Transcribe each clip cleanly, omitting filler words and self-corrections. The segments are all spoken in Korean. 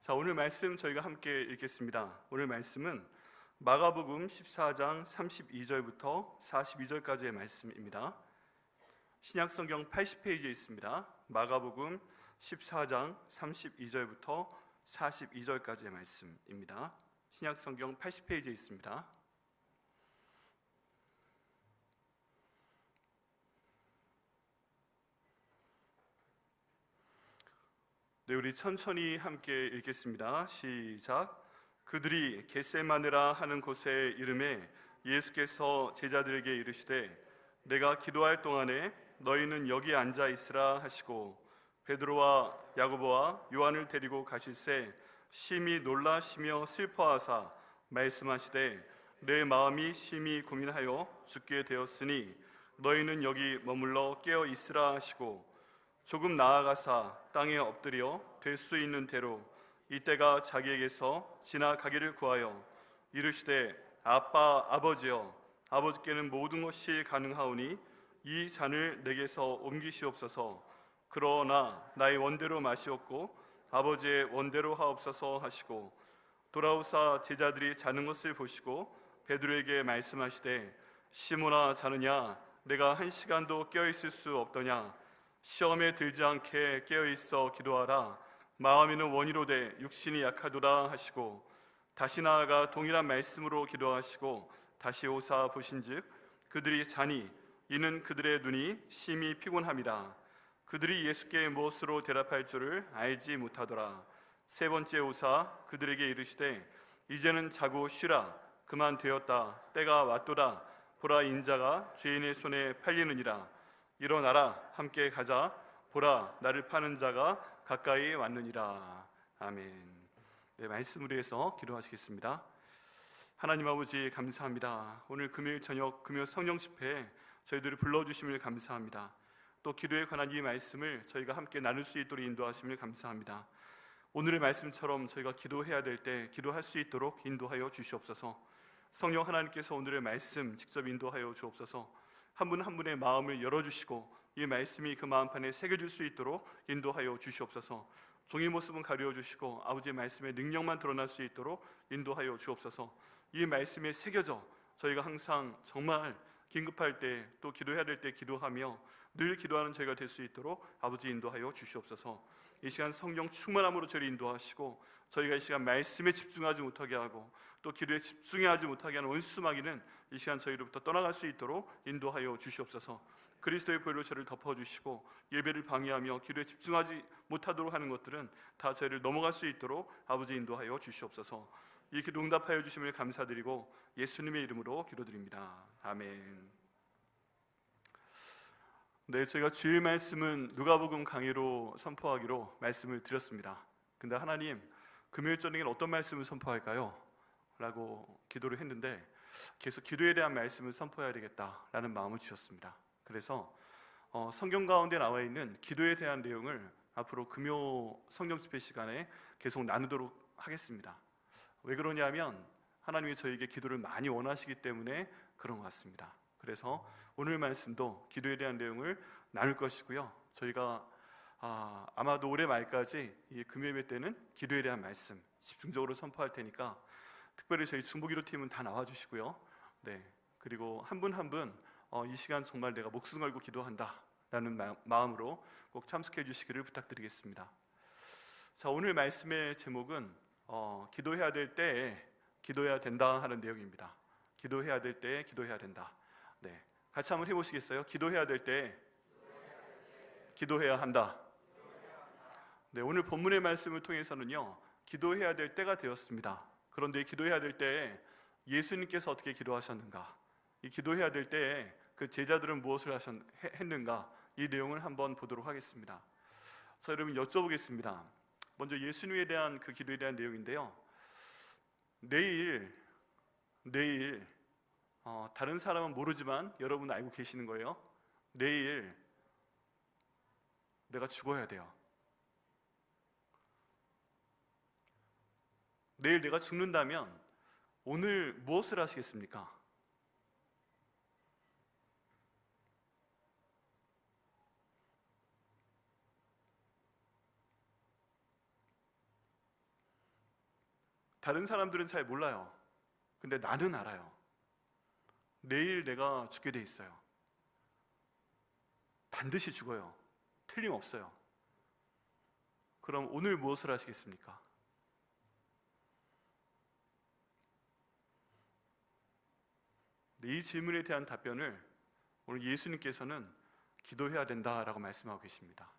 자, 오늘 말씀 저희가 함께 읽겠습니다. 오늘 말씀은 마가복음 14장 32절부터 42절까지의 말씀입니다. 신약성경 80페이지에 있습니다. 마가복음 14장 32절부터 42절까지의 말씀입니다. 신약성경 80페이지에 있습니다. 네, 우리 천천히 함께 읽겠습니다. 시작. 그들이 겟세마네라 하는 곳에 이름에 예수께서 제자들에게 이르시되 내가 기도할 동안에 너희는 여기 앉아 있으라 하시고 베드로와 야고보와 요한을 데리고 가실새 심히 놀라시며 슬퍼하사 말씀하시되 내 마음이 심히 고민하여 죽게 되었으니 너희는 여기 머물러 깨어 있으라 하시고 조금 나아가사 땅에 엎드려 될 수 있는 대로 이때가 자기에게서 지나가기를 구하여 이르시되 아빠 아버지여 아버지께는 모든 것이 가능하오니 이 잔을 내게서 옮기시옵소서. 그러나 나의 원대로 마시옵고 아버지의 원대로 하옵소서 하시고 돌아오사 제자들이 자는 것을 보시고 베드로에게 말씀하시되 시몬아 자느냐 내가 한 시간도 깨어있을 수 없더냐 시험에 들지 않게 깨어있어 기도하라. 마음에는 원이로되 육신이 약하도다 하시고 다시 나아가 동일한 말씀으로 기도하시고 다시 오사 보신즉 그들이 자니 이는 그들의 눈이 심히 피곤함이라. 그들이 예수께 무엇으로 대답할 줄을 알지 못하더라. 세 번째 오사 그들에게 이르시되 이제는 자고 쉬라. 그만 되었다. 때가 왔도다. 보라 인자가 죄인의 손에 팔리느니라. 일어나라 함께 가자. 보라 나를 파는 자가 가까이 왔느니라. 아멘. 네, 말씀을 위해서 기도하시겠습니다. 하나님 아버지 감사합니다. 오늘 금요일 저녁 금요 성령 집회에 저희들을 불러주심을 감사합니다. 또 기도에 관한 이 말씀을 저희가 함께 나눌 수 있도록 인도하심을 감사합니다. 오늘의 말씀처럼 저희가 기도해야 될 때 기도할 수 있도록 인도하여 주시옵소서. 성령 하나님께서 오늘의 말씀 직접 인도하여 주옵소서. 한 분 한 분의 마음을 열어주시고 이 말씀이 그 마음판에 새겨질 수 있도록 인도하여 주시옵소서. 종의 모습은 가려주시고 아버지의 말씀의 능력만 드러날 수 있도록 인도하여 주옵소서. 이 말씀에 새겨져 저희가 항상 정말 긴급할 때 또 기도해야 될 때 기도하며 늘 기도하는 저희가 될 수 있도록 아버지 인도하여 주시옵소서. 이 시간 성령 충만함으로 저희를 인도하시고 저희가 이 시간 말씀에 집중하지 못하게 하고 또 기도에 집중하지 못하게 하는 원수마귀는 이 시간 저희로부터 떠나갈 수 있도록 인도하여 주시옵소서. 그리스도의 보혈로 저를 덮어주시고 예배를 방해하며 기도에 집중하지 못하도록 하는 것들은 다 저희를 넘어갈 수 있도록 아버지 인도하여 주시옵소서. 이 기도 응답하여 주심을 감사드리고 예수님의 이름으로 기도드립니다. 아멘. 네, 저희가 주일 말씀은 누가복음 강의로 선포하기로 말씀을 드렸습니다. 근데 하나님 금요일 저녁엔 어떤 말씀을 선포할까요? 라고 기도를 했는데 계속 기도에 대한 말씀을 선포해야 되겠다라는 마음을 주셨습니다. 그래서 성경 가운데 나와 있는 기도에 대한 내용을 앞으로 금요 성령 집회 시간에 계속 나누도록 하겠습니다. 왜 그러냐면 하나님이 저에게 기도를 많이 원하시기 때문에 그런 것 같습니다. 그래서 오늘 말씀도 기도에 대한 내용을 나눌 것이고요. 저희가 아마도 올해 말까지 이 금요일 때는 기도에 대한 말씀 집중적으로 선포할 테니까 특별히 저희 중보기도팀은 다 나와주시고요. 네, 그리고 한 분 한 분 이 시간 정말 내가 목숨 걸고 기도한다 라는 마음으로 꼭 참석해 주시기를 부탁드리겠습니다. 자, 오늘 말씀의 제목은 기도해야 될 때에 기도해야 된다 하는 내용입니다. 기도해야 될 때에 기도해야 된다. 네, 같이 한번 해보시겠어요? 기도해야 될 때 기도해야 한다. 네, 오늘 본문의 말씀을 통해서는요 기도해야 될 때가 되었습니다. 그런데 기도해야 될 때에 예수님께서 어떻게 기도하셨는가, 이 기도해야 될 때에 그 제자들은 무엇을 했는가, 이 내용을 한번 보도록 하겠습니다. 자, 여러분 여쭤보겠습니다. 먼저 예수님에 대한 그 기도에 대한 내용인데요. 내일 다른 사람은 모르지만 여러분은 알고 계시는 거예요. 내일 내가 죽어야 돼요. 내일 내가 죽는다면 오늘 무엇을 하시겠습니까? 다른 사람들은 잘 몰라요. 근데 나는 알아요. 내일 내가 죽게 돼 있어요. 반드시 죽어요. 틀림없어요. 그럼 오늘 무엇을 하시겠습니까? 이 질문에 대한 답변을 오늘 예수님께서는 기도해야 된다라고 말씀하고 계십니다.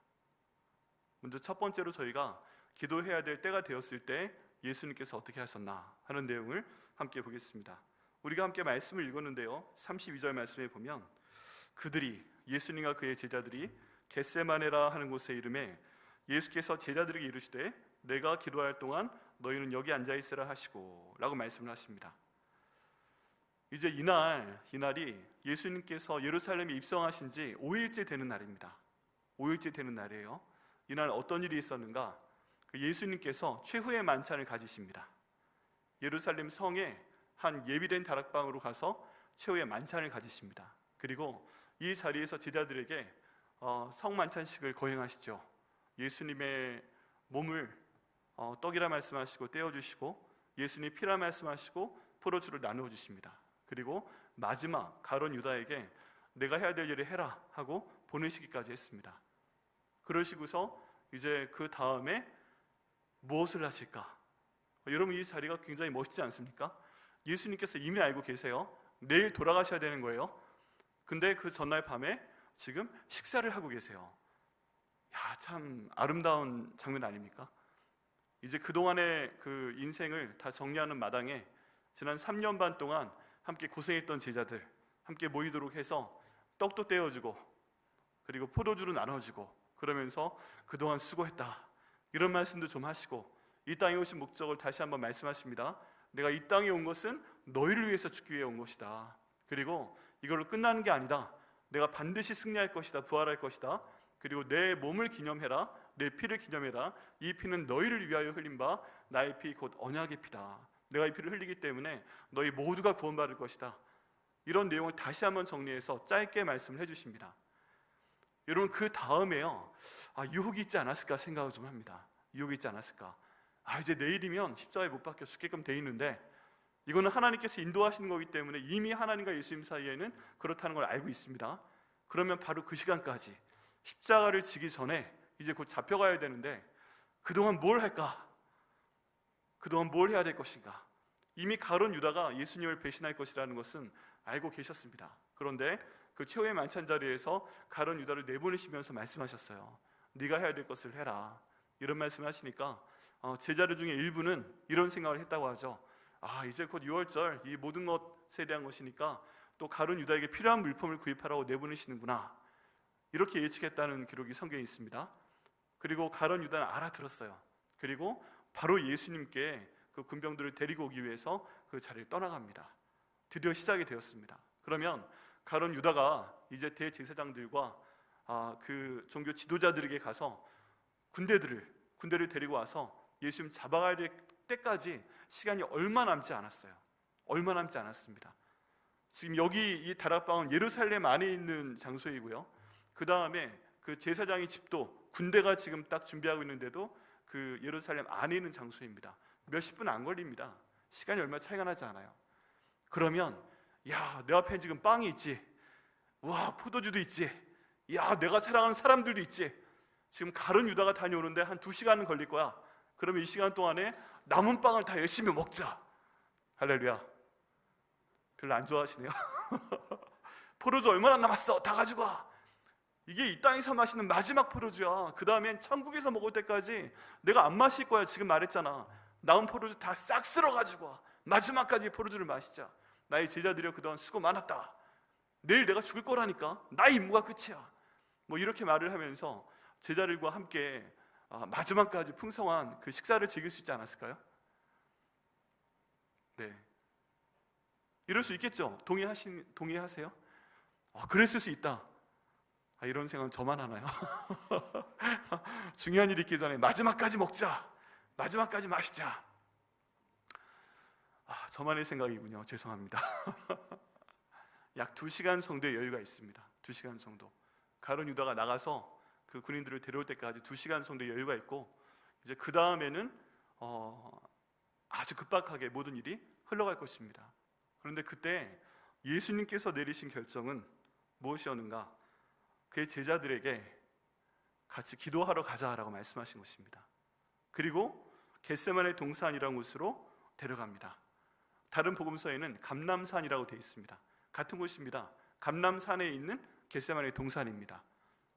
먼저 첫 번째로 저희가 기도해야 될 때가 되었을 때 예수님께서 어떻게 하셨나 하는 내용을 함께 보겠습니다. 우리가 함께 말씀을 읽었는데요, 32절 말씀에 보면 그들이, 예수님과 그의 제자들이 겟세마네라 하는 곳에 이르매 예수께서 제자들에게 이르시되 내가 기도할 동안 너희는 여기 앉아있으라 하시고 라고 말씀을 하십니다. 이제 이날이 예수님께서 예루살렘에 입성하신 지 5일째 되는 날입니다. 5일째 되는 날이에요. 이날 어떤 일이 있었는가? 예수님께서 최후의 만찬을 가지십니다. 예루살렘 성에 한 예비된 다락방으로 가서 최후의 만찬을 가지십니다. 그리고 이 자리에서 제자들에게 성만찬식을 거행하시죠. 예수님의 몸을 떡이라 말씀하시고 떼어주시고 예수님의 피라 말씀하시고 포도주를 나누어 주십니다. 그리고 마지막 가룟 유다에게 내가 해야 될 일을 해라 하고 보내시기까지 했습니다. 그러시고서 이제 그 다음에 무엇을 하실까? 여러분, 이 자리가 굉장히 멋있지 않습니까? 예수님께서 이미 알고 계세요. 내일 돌아가셔야 되는 거예요. 근데 그 전날 밤에 지금 식사를 하고 계세요. 야, 참 아름다운 장면 아닙니까? 이제 그동안의 그 인생을 다 정리하는 마당에 지난 3년 반 동안 함께 고생했던 제자들 함께 모이도록 해서 떡도 떼어주고 그리고 포도주를 나눠주고 그러면서 그동안 수고했다 이런 말씀도 좀 하시고 이 땅에 오신 목적을 다시 한번 말씀하십니다. 내가 이 땅에 온 것은 너희를 위해서 죽기 위해 온 것이다. 그리고 이걸로 끝나는 게 아니다. 내가 반드시 승리할 것이다. 부활할 것이다. 그리고 내 몸을 기념해라. 내 피를 기념해라. 이 피는 너희를 위하여 흘린 바 나의 피 곧 언약의 피다. 내가 이 피를 흘리기 때문에 너희 모두가 구원받을 것이다. 이런 내용을 다시 한번 정리해서 짧게 말씀을 해주십니다. 여러분, 그 다음에요, 유혹이 있지 않았을까 생각을 좀 합니다. 유혹이 있지 않았을까? 이제 내일이면 십자가에 못 박혀 죽게끔 돼 있는데 이거는 하나님께서 인도하시는 거기 때문에 이미 하나님과 예수님 사이에는 그렇다는 걸 알고 있습니다. 그러면 바로 그 시간까지 십자가를 지기 전에 이제 곧 잡혀가야 되는데 그동안 뭘 할까? 그동안 뭘 해야 될 것인가? 이미 가룟 유다가 예수님을 배신할 것이라는 것은 알고 계셨습니다. 그런데 그 최후의 만찬 자리에서 가룟 유다를 내보내시면서 말씀하셨어요. 네가 해야 될 것을 해라. 이런 말씀을 하시니까 제자들 중에 일부는 이런 생각을 했다고 하죠. 이제 곧 6월절 이 모든 것에 대한 것이니까 또 가룟 유다에게 필요한 물품을 구입하라고 내보내시는구나, 이렇게 예측했다는 기록이 성경에 있습니다. 그리고 가룟 유다는 알아들었어요. 그리고 바로 예수님께 그 군병들을 데리고 오기 위해서 그 자리를 떠나갑니다. 드디어 시작이 되었습니다. 그러면 가룟 유다가 이제 대제사장들과 그 종교 지도자들에게 가서 군대를 데리고 와서 예수님 잡아가야 될 때까지 시간이 얼마 남지 않았어요. 얼마 남지 않았습니다. 지금 여기 이 다락방은 예루살렘 안에 있는 장소이고요. 그 다음에 그 제사장의 집도 군대가 지금 딱 준비하고 있는데도 그 예루살렘 안에 있는 장소입니다. 몇십 분 안 걸립니다. 시간이 얼마 차이가 나지 않아요. 그러면 내 앞에 지금 빵이 있지, 와 포도주도 있지, 내가 사랑하는 사람들도 있지. 지금 가룟 유다가 다녀오는데 한 2시간은 걸릴 거야. 그러면 이 시간 동안에 남은 빵을 다 열심히 먹자. 할렐루야. 별로 안 좋아하시네요. 포도주 얼마나 남았어? 다 가지고 와. 이게 이 땅에서 마시는 마지막 포도주야. 그 다음엔 천국에서 먹을 때까지 내가 안 마실 거야. 지금 말했잖아. 남은 포도주 다 싹 쓸어 가지고 와. 마지막까지 포도주를 마시자. 나의 제자들이여 그동안 수고 많았다. 내일 내가 죽을 거라니까. 나의 임무가 끝이야. 이렇게 말을 하면서 제자들과 함께 마지막까지 풍성한 그 식사를 즐길 수 있지 않았을까요? 네, 이럴 수 있겠죠? 동의하세요? 그랬을 수 있다. 이런 생각은 저만 하나요? 중요한 일이 있기 전에 마지막까지 먹자, 마지막까지 마시자. 저만의 생각이군요. 죄송합니다. 약 2시간 정도의 여유가 있습니다. 2시간 정도. 가룟 유다가 나가서 그 군인들을 데려올 때까지 2시간 정도의 여유가 있고, 이제 그 다음에는 아주 급박하게 모든 일이 흘러갈 것입니다. 그런데 그때 예수님께서 내리신 결정은 무엇이었는가? 그의 제자들에게 같이 기도하러 가자라고 말씀하신 것입니다. 그리고 겟세마네 동산이라는 곳으로 데려갑니다. 다른 복음서에는 감람산이라고 되어 있습니다. 같은 곳입니다. 감람산에 있는 겟세마네 동산입니다.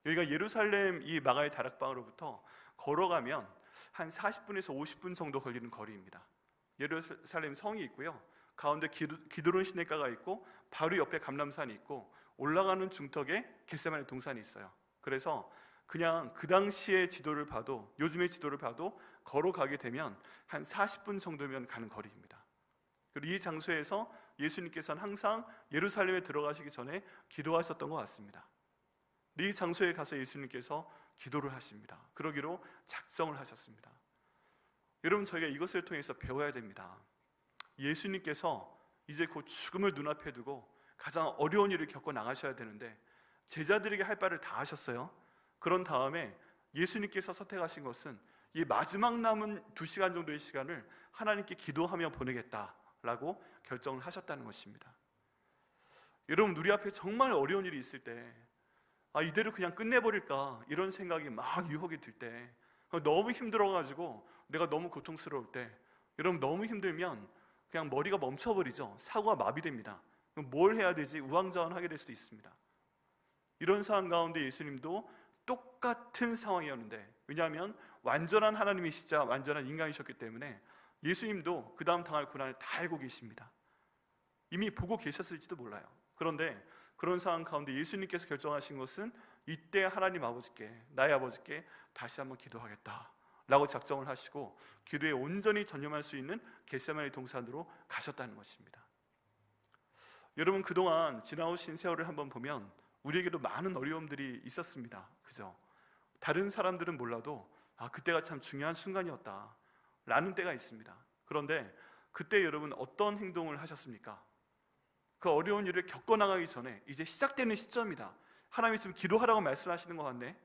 여기가 예루살렘 이 마가의 다락방으로부터 걸어가면 한 40분에서 50분 정도 걸리는 거리입니다. 예루살렘 성이 있고요, 가운데 기드론 시내가가 있고 바로 옆에 감람산이 있고 올라가는 중턱에 겟세마네 동산이 있어요. 그래서 그냥 그 당시의 지도를 봐도, 요즘의 지도를 봐도 걸어가게 되면 한 40분 정도면 가는 거리입니다. 그리고 이 장소에서 예수님께서는 항상 예루살렘에 들어가시기 전에 기도하셨던 것 같습니다. 이 장소에 가서 예수님께서 기도를 하십니다. 그러기로 작정을 하셨습니다. 여러분, 저희가 이것을 통해서 배워야 됩니다. 예수님께서 이제 곧 죽음을 눈앞에 두고 가장 어려운 일을 겪어 나가셔야 되는데 제자들에게 할 바를 다 하셨어요. 그런 다음에 예수님께서 선택하신 것은 이 마지막 남은 2시간 정도의 시간을 하나님께 기도하며 보내겠다라고 결정을 하셨다는 것입니다. 여러분, 우리 앞에 정말 어려운 일이 있을 때 이대로 그냥 끝내버릴까 이런 생각이 막 유혹이 들 때, 너무 힘들어가지고 내가 너무 고통스러울 때, 여러분 너무 힘들면 그냥 머리가 멈춰버리죠. 사고가 마비됩니다. 뭘 해야 되지 우왕좌왕하게 될 수도 있습니다. 이런 상황 가운데 예수님도 똑같은 상황이었는데, 왜냐하면 완전한 하나님이시자 완전한 인간이셨기 때문에 예수님도 그 다음 당할 고난을 다 알고 계십니다. 이미 보고 계셨을지도 몰라요. 그런데 그런 상황 가운데 예수님께서 결정하신 것은 이때 하나님 아버지께, 나의 아버지께 다시 한번 기도하겠다 라고 작정을 하시고 기도에 온전히 전념할 수 있는 겟세마네 동산으로 가셨다는 것입니다. 여러분, 그동안 지나오신 세월을 한번 보면 우리에게도 많은 어려움들이 있었습니다. 그죠? 다른 사람들은 몰라도 그때가 참 중요한 순간이었다 라는 때가 있습니다. 그런데 그때 여러분 어떤 행동을 하셨습니까? 그 어려운 일을 겪어나가기 전에 이제 시작되는 시점이다. 하나님이 지금 기도하라고 말씀하시는 것 같네.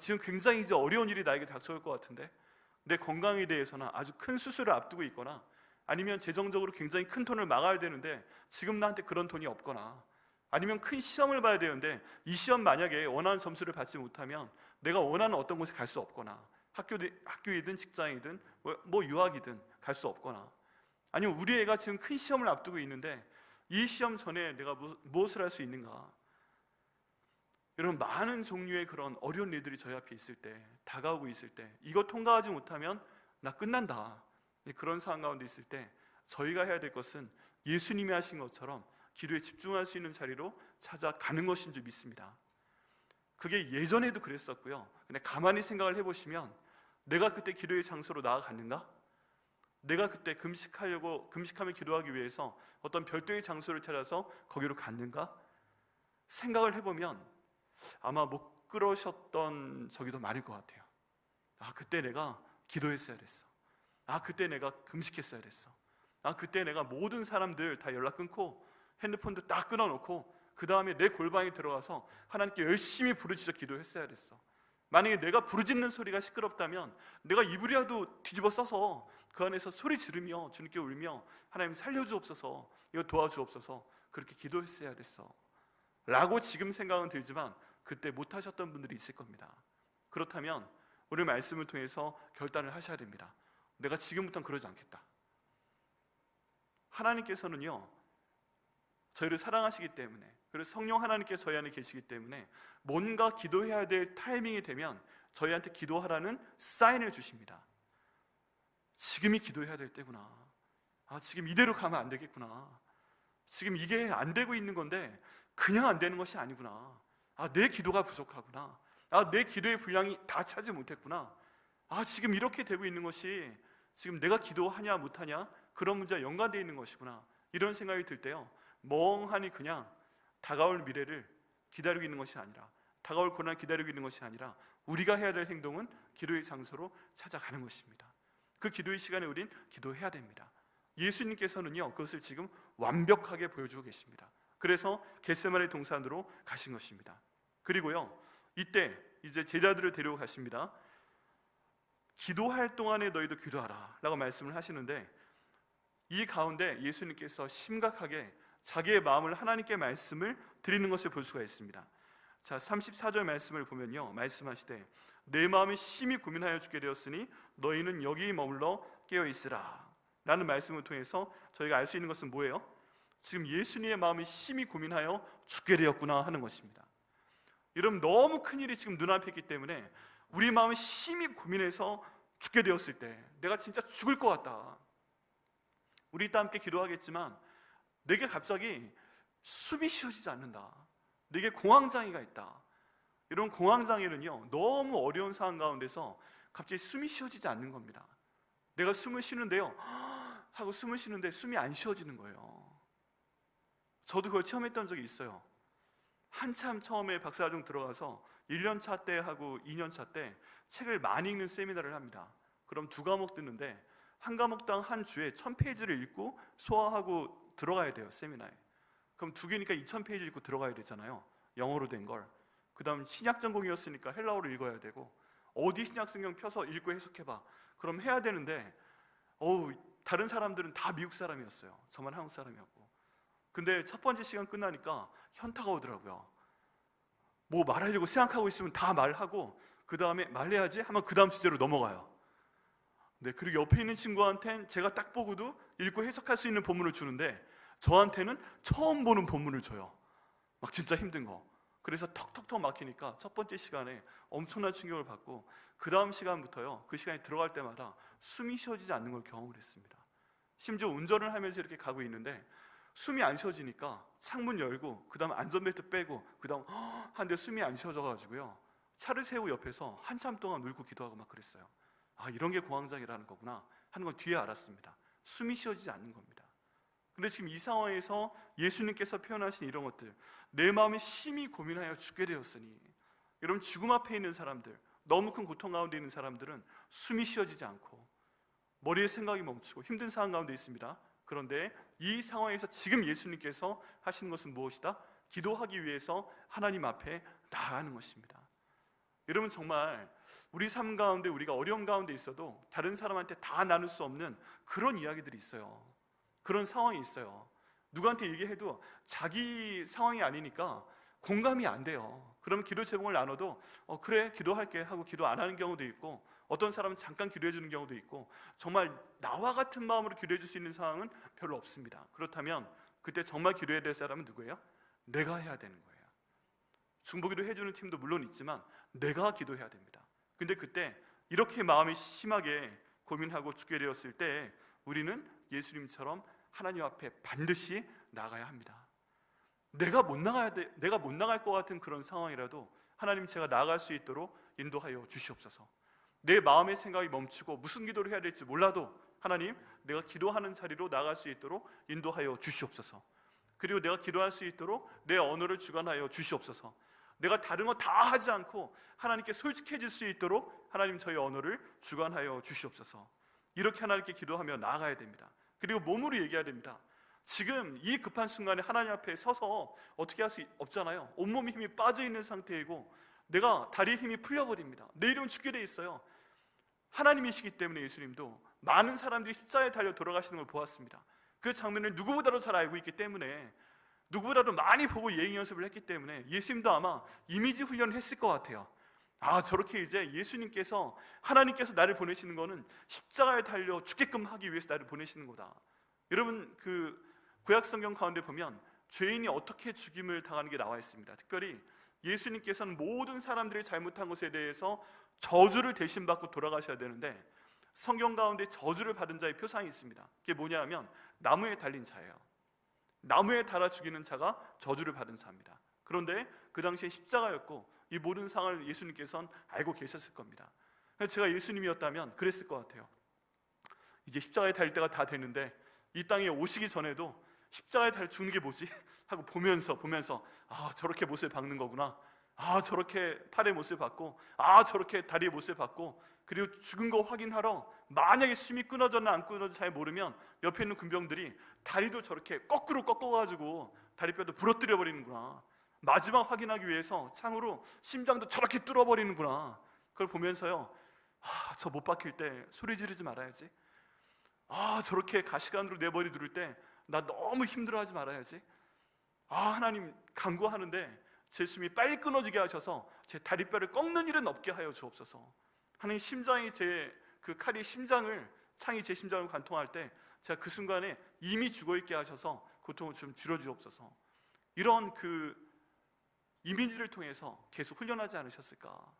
지금 굉장히 이제 어려운 일이 나에게 닥쳐올 것 같은데, 내 건강에 대해서는 아주 큰 수술을 앞두고 있거나, 아니면 재정적으로 굉장히 큰 돈을 막아야 되는데 지금 나한테 그런 돈이 없거나, 아니면 큰 시험을 봐야 되는데 이 시험 만약에 원하는 점수를 받지 못하면 내가 원하는 어떤 곳에 갈 수 없거나, 학교이든 직장이든 뭐 유학이든 갈 수 없거나, 아니면 우리 애가 지금 큰 시험을 앞두고 있는데 이 시험 전에 내가 무엇을 할 수 있는가. 여러분, 많은 종류의 그런 어려운 일들이 저희 앞에 있을 때, 다가오고 있을 때, 이거 통과하지 못하면 나 끝난다, 그런 상황 가운데 있을 때 저희가 해야 될 것은 예수님이 하신 것처럼 기도에 집중할 수 있는 자리로 찾아가는 것인 줄 믿습니다. 그게 예전에도 그랬었고요. 근데 가만히 생각을 해보시면 내가 그때 기도의 장소로 나아갔는가? 내가 그때 금식하며 기도하기 위해서 어떤 별도의 장소를 찾아서 거기로 갔는가? 생각을 해보면 아마 못 그러셨던 적이 더 많을 것 같아요. 그때 내가 기도했어야 됐어. 그때 내가 금식했어야 됐어. 그때 내가 모든 사람들 다 연락 끊고 핸드폰도 딱 끊어놓고 그 다음에 내 골방에 들어가서 하나님께 열심히 부르짖어 기도했어야 됐어. 만약에 내가 부르짖는 소리가 시끄럽다면 내가 이불이라도 뒤집어 써서 그 안에서 소리 지르며 주님께 울며 하나님 살려주옵소서, 이거 도와주옵소서, 그렇게 기도했어야 됐어 라고 지금 생각은 들지만 그때 못하셨던 분들이 있을 겁니다. 그렇다면 오늘 말씀을 통해서 결단을 하셔야 됩니다. 내가 지금부터는 그러지 않겠다. 하나님께서는요, 저희를 사랑하시기 때문에, 그리고 성령 하나님께서 저희 안에 계시기 때문에 뭔가 기도해야 될 타이밍이 되면 저희한테 기도하라는 사인을 주십니다. 지금이 기도해야 될 때구나. 지금 이대로 가면 안 되겠구나. 지금 이게 안 되고 있는 건데 그냥 안 되는 것이 아니구나. 내 기도가 부족하구나. 내 기도의 분량이 다 차지 못했구나. 지금 이렇게 되고 있는 것이 지금 내가 기도하냐 못하냐 그런 문제와 연관되어 있는 것이구나, 이런 생각이 들 때요, 멍하니 그냥 다가올 미래를 기다리고 있는 것이 아니라, 다가올 고난을 기다리고 있는 것이 아니라 우리가 해야 될 행동은 기도의 장소로 찾아가는 것입니다. 그 기도의 시간에 우린 기도해야 됩니다. 예수님께서는요, 그것을 지금 완벽하게 보여주고 계십니다. 그래서 겟세마네 동산으로 가신 것입니다. 그리고요, 이때 이제 제자들을 데리고 가십니다. 기도할 동안에 너희도 기도하라 라고 말씀을 하시는데, 이 가운데 예수님께서 심각하게 자기의 마음을 하나님께 말씀을 드리는 것을 볼 수가 있습니다. 자, 34절 말씀을 보면요, 말씀하시되 내 마음이 심히 고민하여 죽게 되었으니 너희는 여기 머물러 깨어 있으라 라는 말씀을 통해서 저희가 알 수 있는 것은 뭐예요? 지금 예수님의 마음이 심히 고민하여 죽게 되었구나 하는 것입니다. 여러분, 너무 큰일이 지금 눈앞에 있기 때문에 우리 마음이 심히 고민해서 죽게 되었을 때 내가 진짜 죽을 것 같다, 우리 이따 함께 기도하겠지만 내게 갑자기 숨이 쉬어지지 않는다, 내게 공황장애가 있다. 이런 공황장애는요, 너무 어려운 상황 가운데서 갑자기 숨이 쉬어지지 않는 겁니다. 내가 숨을 쉬는데요 하고 숨을 쉬는데 숨이 안 쉬어지는 거예요. 저도 그걸 체험했던 적이 있어요. 한참 처음에 박사과정 들어가서 1년차 때 하고 2년차 때 책을 많이 읽는 세미나를 합니다. 그럼 2과목 듣는데 한 과목당 한 주에 1000페이지를 읽고 소화하고 들어가야 돼요, 세미나에. 그럼 2개니까 2000페이지 읽고 들어가야 되잖아요, 영어로 된 걸. 그 다음 신약 전공이었으니까 헬라어를 읽어야 되고, 어디 신약 성경 펴서 읽고 해석해봐, 그럼 해야 되는데 다른 사람들은 다 미국 사람이었어요. 저만 한국 사람이었고. 근데 첫 번째 시간 끝나니까 현타가 오더라고요. 뭐 말하려고 생각하고 있으면 다 말하고 그 다음에 말해야지 하면 그 다음 주제로 넘어가요. 네, 그리고 옆에 있는 친구한테는 제가 딱 보고도 읽고 해석할 수 있는 본문을 주는데 저한테는 처음 보는 본문을 줘요. 막 진짜 힘든 거. 그래서 턱턱턱 막히니까 첫 번째 시간에 엄청난 충격을 받고 그 다음 시간부터요, 그 시간에 들어갈 때마다 숨이 쉬어지지 않는 걸 경험을 했습니다. 심지어 운전을 하면서 이렇게 가고 있는데 숨이 안 쉬어지니까 창문 열고 그 다음 안전벨트 빼고 그 다음 한데 숨이 안 쉬어져가지고요, 차를 세우고 옆에서 한참 동안 울고 기도하고 막 그랬어요. 아, 이런 게 공황장애라는 거구나 하는 건 뒤에 알았습니다. 숨이 쉬어지지 않는 겁니다. 근데 지금 이 상황에서 예수님께서 표현하신 이런 것들, 내 마음이 심히 고민하여 죽게 되었으니, 여러분, 죽음 앞에 있는 사람들, 너무 큰 고통 가운데 있는 사람들은 숨이 쉬어지지 않고 머리에 생각이 멈추고 힘든 상황 가운데 있습니다. 그런데 이 상황에서 지금 예수님께서 하시는 것은 무엇이다? 기도하기 위해서 하나님 앞에 나아가는 것입니다. 여러분, 정말 우리 삶 가운데 우리가 어려움 가운데 있어도 다른 사람한테 다 나눌 수 없는 그런 이야기들이 있어요. 그런 상황이 있어요. 누구한테 얘기해도 자기 상황이 아니니까 공감이 안 돼요. 그러면 기도 제목을 나눠도 그래 기도할게 하고 기도 안 하는 경우도 있고, 어떤 사람은 잠깐 기도해 주는 경우도 있고, 정말 나와 같은 마음으로 기도해 줄 수 있는 상황은 별로 없습니다. 그렇다면 그때 정말 기도해야 될 사람은 누구예요? 내가 해야 되는 거예요. 중보기도 해주는 팀도 물론 있지만 내가 기도해야 됩니다. 근데 그때 이렇게 마음이 심하게 고민하고 죽게 되었을 때 우리는 예수님처럼 하나님 앞에 반드시 나가야 합니다. 내가 못 나갈 것 같은 그런 상황이라도 하나님, 제가 나아갈 수 있도록 인도하여 주시옵소서. 내 마음의 생각이 멈추고 무슨 기도를 해야 될지 몰라도 하나님, 내가 기도하는 자리로 나갈 수 있도록 인도하여 주시옵소서. 그리고 내가 기도할 수 있도록 내 언어를 주관하여 주시옵소서. 내가 다른 거 다 하지 않고 하나님께 솔직해질 수 있도록 하나님, 저희 언어를 주관하여 주시옵소서. 이렇게 하나님께 기도하며 나아가야 됩니다. 그리고 몸으로 얘기해야 됩니다. 지금 이 급한 순간에 하나님 앞에 서서 어떻게 할 수 없잖아요. 온몸에 힘이 빠져있는 상태이고 내가 다리에 힘이 풀려버립니다. 내일은 죽게 돼 있어요. 하나님이시기 때문에 예수님도 많은 사람들이 십자가에 달려 돌아가시는 걸 보았습니다. 그 장면을 누구보다도 잘 알고 있기 때문에, 누구보다도 많이 보고 예행 연습을 했기 때문에 예수님도 아마 이미지 훈련을 했을 것 같아요. 아, 저렇게 이제 예수님께서, 하나님께서 나를 보내시는 거는 십자가에 달려 죽게끔 하기 위해서 나를 보내시는 거다. 여러분, 그 구약 성경 가운데 보면 죄인이 어떻게 죽임을 당하는 게 나와 있습니다. 특별히 예수님께서는 모든 사람들이 잘못한 것에 대해서 저주를 대신 받고 돌아가셔야 되는데, 성경 가운데 저주를 받은 자의 표상이 있습니다. 그게 뭐냐 하면 나무에 달린 자예요. 나무에 달아 죽이는 자가 저주를 받은 자입니다. 그런데 그 당시에 십자가였고 이 모든 상황을 예수님께서는 알고 계셨을 겁니다. 제가 예수님이었다면 그랬을 것 같아요. 이제 십자가에 달릴 때가 다 됐는데 이 땅에 오시기 전에도 십자가에 달려 죽는 게 뭐지? 하고 보면서 아, 저렇게 못을 박는 거구나. 아, 저렇게 팔에 못을 박고, 아, 저렇게 다리에 못을 박고, 그리고 죽은 거 확인하러 만약에 숨이 끊어졌나 안 끊어졌나 잘 모르면 옆에 있는 군병들이 다리도 저렇게 거꾸로 꺾어가지고 다리뼈도 부러뜨려 버리는구나. 마지막 확인하기 위해서 창으로 심장도 저렇게 뚫어버리는구나. 그걸 보면서요, 아, 저 못 박힐 때 소리 지르지 말아야지. 저렇게 가시관으로 내 머리 두를 때 나 너무 힘들어하지 말아야지. 하나님 간구하는데 제 숨이 빨리 끊어지게 하셔서 제 다리뼈를 꺾는 일은 없게 하여 주옵소서. 하나님 심장이 그 칼이 창이 제 심장을 관통할 때 제가 그 순간에 이미 죽어있게 하셔서 고통을 좀 줄여주옵소서. 이런 그 이미지를 통해서 계속 훈련하지 않으셨을까?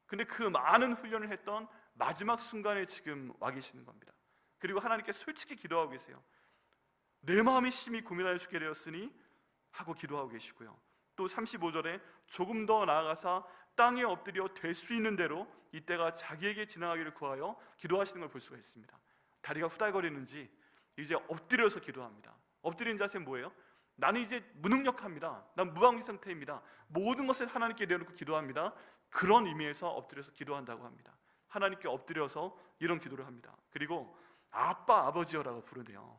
근데 그 많은 훈련을 했던 마지막 순간에 지금 와 계시는 겁니다. 그리고 하나님께 솔직히 기도하고 계세요. 내 마음이 심히 고민하여 죽게 되었으니 하고 기도하고 계시고요. 또 35절에 조금 더 나아가사 땅에 엎드려 될 수 있는 대로 이때가 자기에게 지나가기를 구하여 기도하시는 걸 볼 수가 있습니다. 다리가 후달거리는지 이제 엎드려서 기도합니다. 엎드린 자세는 뭐예요? 나는 이제 무능력합니다. 난 무방비 상태입니다. 모든 것을 하나님께 내놓고 기도합니다. 그런 의미에서 엎드려서 기도한다고 합니다. 하나님께 엎드려서 이런 기도를 합니다. 그리고 아빠, 아버지여라고 부르네요.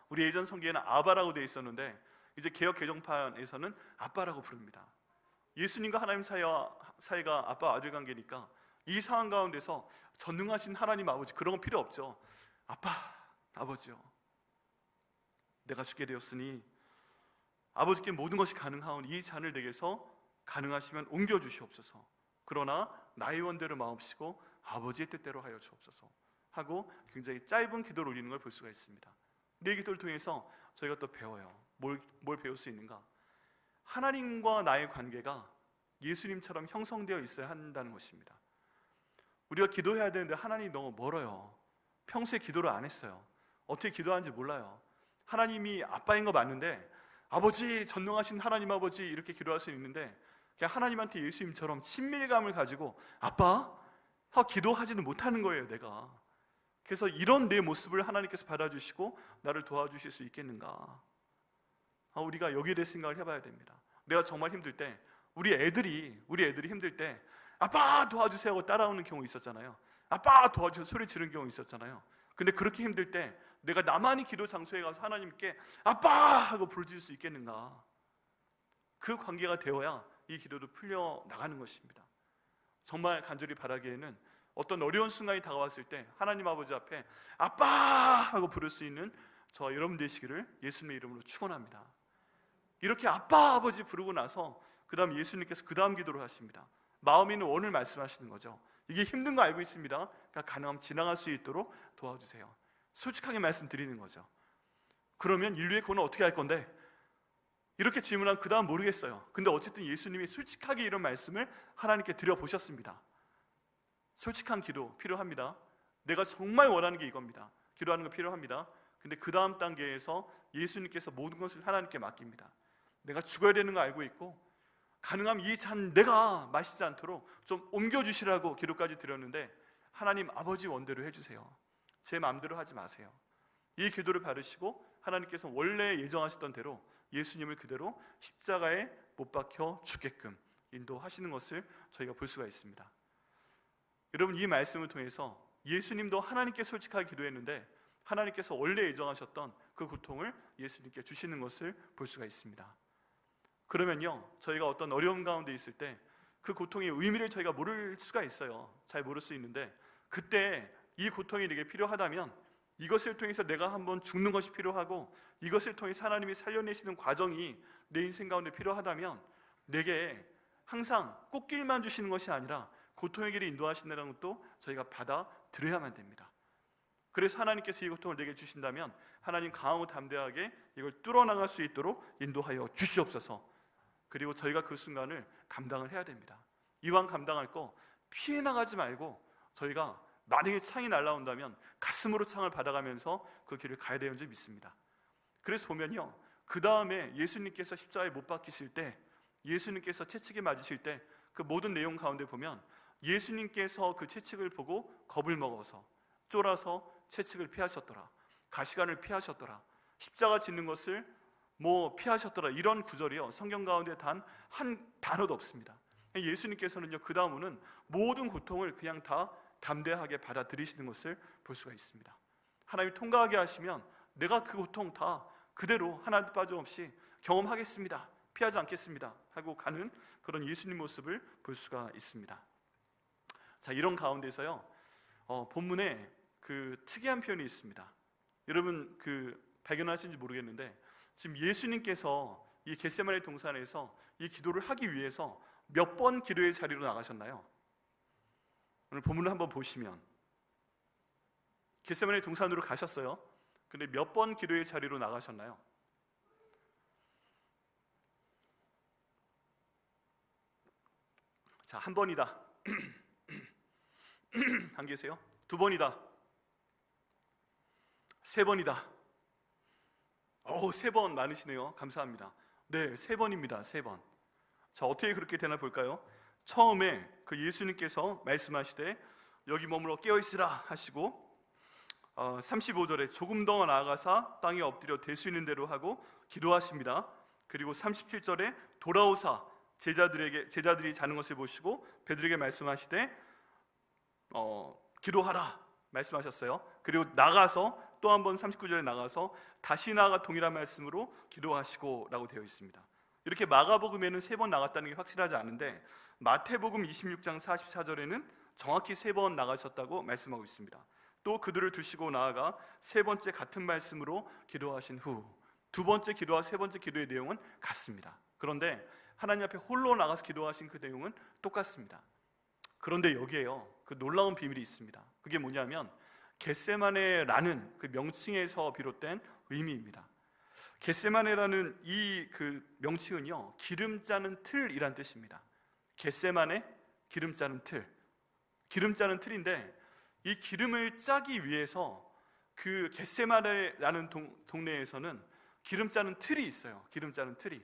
우리 예전 성경에는 아바라고 되어 있었는데 이제 개역 개정판에서는 아빠라고 부릅니다. 예수님과 하나님 사이가 아빠 아들 관계니까 이 상황 가운데서 전능하신 하나님 아버지, 그런 건 필요 없죠. 아빠, 아버지요, 내가 죽게 되었으니 아버지께 모든 것이 가능하오니 이 잔을 내게서 가능하시면 옮겨주시옵소서. 그러나 나의 원대로 마옵시고 아버지의 뜻대로 하여 주옵소서 하고 굉장히 짧은 기도를 올리는 걸 볼 수가 있습니다. 이 기도를 통해서 저희가 또 배워요. 뭘 배울 수 있는가? 하나님과 나의 관계가 예수님처럼 형성되어 있어야 한다는 것입니다. 우리가 기도해야 되는데 하나님이 너무 멀어요. 평소에 기도를 안 했어요. 어떻게 기도하는지 몰라요. 하나님이 아빠인 거 맞는데 아버지, 전능하신 하나님 아버지 이렇게 기도할 수 있는데 그냥 하나님한테 예수님처럼 친밀감을 가지고 아빠 하고 기도하지는 못하는 거예요, 내가. 그래서 이런 내 모습을 하나님께서 받아주시고 나를 도와주실 수 있겠는가? 우리가 여기에 대해 생각을 해봐야 됩니다. 내가 정말 힘들 때 우리 애들이 힘들 때 아빠 도와주세요 하고 따라오는 경우 있었잖아요. 아빠 도와주세요 소리 지르는 경우 있었잖아요. 근데 그렇게 힘들 때 내가 나만이 기도 장소에 가서 하나님께 아빠 하고 부르짖을 수 있겠는가? 그 관계가 되어야 이 기도도 풀려 나가는 것입니다. 정말 간절히 바라기에는 어떤 어려운 순간이 다가왔을 때 하나님 아버지 앞에 아빠 하고 부를 수 있는 저와 여러분 되시기를 예수님의 이름으로 축원합니다. 이렇게 아빠 아버지 부르고 나서 그 다음 예수님께서 그 다음 기도를 하십니다. 마음에 있는 원을 말씀하시는 거죠. 이게 힘든 거 알고 있습니다. 그러니까 가능하면 지나갈 수 있도록 도와주세요. 솔직하게 말씀드리는 거죠. 그러면 인류의 구원은 어떻게 할 건데? 이렇게 질문한 그 다음 모르겠어요. 근데 어쨌든 예수님이 솔직하게 이런 말씀을 하나님께 드려보셨습니다. 솔직한 기도 필요합니다. 내가 정말 원하는 게 이겁니다. 기도하는 거 필요합니다. 근데 그 다음 단계에서 예수님께서 모든 것을 하나님께 맡깁니다. 내가 죽어야 되는 거 알고 있고 가능하면 이 잔 내가 마시지 않도록 좀 옮겨주시라고 기도까지 드렸는데 하나님 아버지 원대로 해주세요. 제 마음대로 하지 마세요. 이 기도를 받으시고 하나님께서 원래 예정하셨던 대로 예수님을 그대로 십자가에 못 박혀 죽게끔 인도하시는 것을 저희가 볼 수가 있습니다. 여러분, 이 말씀을 통해서 예수님도 하나님께 솔직하게 기도했는데 하나님께서 원래 예정하셨던 그 고통을 예수님께 주시는 것을 볼 수가 있습니다. 그러면요, 저희가 어떤 어려움 가운데 있을 때 그 고통의 의미를 저희가 모를 수가 있어요. 잘 모를 수 있는데 그때 이 고통이 내게 필요하다면 이것을 통해서 내가 한번 죽는 것이 필요하고 이것을 통해서 하나님이 살려내시는 과정이 내 인생 가운데 필요하다면 내게 항상 꽃길만 주시는 것이 아니라 고통의 길을 인도하신다는 것도 저희가 받아들여야만 됩니다. 그래서 하나님께서 이 고통을 내게 주신다면 하나님 강하고 담대하게 이걸 뚫어나갈 수 있도록 인도하여 주시옵소서. 그리고 저희가 그 순간을 감당을 해야 됩니다. 이왕 감당할 거 피해 나가지 말고 저희가 만약에 창이 날아온다면 가슴으로 창을 받아가면서 그 길을 가야 되는 줄 믿습니다. 그래서 보면요, 그 다음에 예수님께서 십자가에 못 박히실 때, 예수님께서 채찍에 맞으실 때 그 모든 내용 가운데 보면 예수님께서 그 채찍을 보고 겁을 먹어서 쫄아서 채찍을 피하셨더라, 가시관을 피하셨더라, 십자가 짓는 것을 피하셨더라, 이런 구절이요 성경 가운데 단 한 단어도 없습니다. 예수님께서는요 그 다음은 모든 고통을 그냥 다 담대하게 받아들이시는 것을 볼 수가 있습니다. 하나님이 통과하게 하시면 내가 그 고통 다 그대로 하나도 빠짐없이 경험하겠습니다, 피하지 않겠습니다 하고 가는 그런 예수님 모습을 볼 수가 있습니다. 자, 이런 가운데서요 본문에 그 특이한 표현이 있습니다. 여러분 발견하신지 모르겠는데 지금 예수님께서 이 겟세마네 동산에서 이 기도를 하기 위해서 몇 번 기도의 자리로 나가셨나요? 오늘 본문을 한번 보시면 겟세마네 동산으로 가셨어요. 근데 몇 번 기도의 자리로 나가셨나요? 자, 한 번이다. 안 계세요? 두 번이다. 세 번이다. 세 번 많으시네요. 감사합니다. 네, 세 번입니다. 세 번. 자, 어떻게 그렇게 되나 볼까요? 처음에 그 예수님께서 말씀하시되 여기 머물러 깨어있으라 하시고 35절에 조금 더 나아가사 땅에 엎드려 될 수 있는 대로 하고 기도하십니다. 그리고 37절에 돌아오사 제자들이 자는 것을 보시고 베드로에게 말씀하시되 기도하라 말씀하셨어요. 그리고 나가서 또 한 번 39절에 나가서 다시 나아가 동일한 말씀으로 기도하시고 라고 되어 있습니다. 이렇게 마가복음에는 세 번 나갔다는 게 확실하지 않은데 마태복음 26장 44절에는 정확히 세 번 나가셨다고 말씀하고 있습니다. 또 그들을 두시고 나아가 세 번째 같은 말씀으로 기도하신 후 두 번째 기도와 세 번째 기도의 내용은 같습니다. 그런데 하나님 앞에 홀로 나가서 기도하신 그 내용은 똑같습니다. 그런데 여기에요, 그 놀라운 비밀이 있습니다. 그게 뭐냐면 겟세마네라는 그 명칭에서 비롯된 의미입니다. 겟세마네라는 이 그 명칭은요, 기름 짜는 틀이란 뜻입니다. 겟세마네, 기름 짜는 틀. 기름 짜는 틀인데 이 기름을 짜기 위해서 그 겟세마네라는 동네에서는 기름 짜는 틀이 있어요. 기름 짜는 틀이.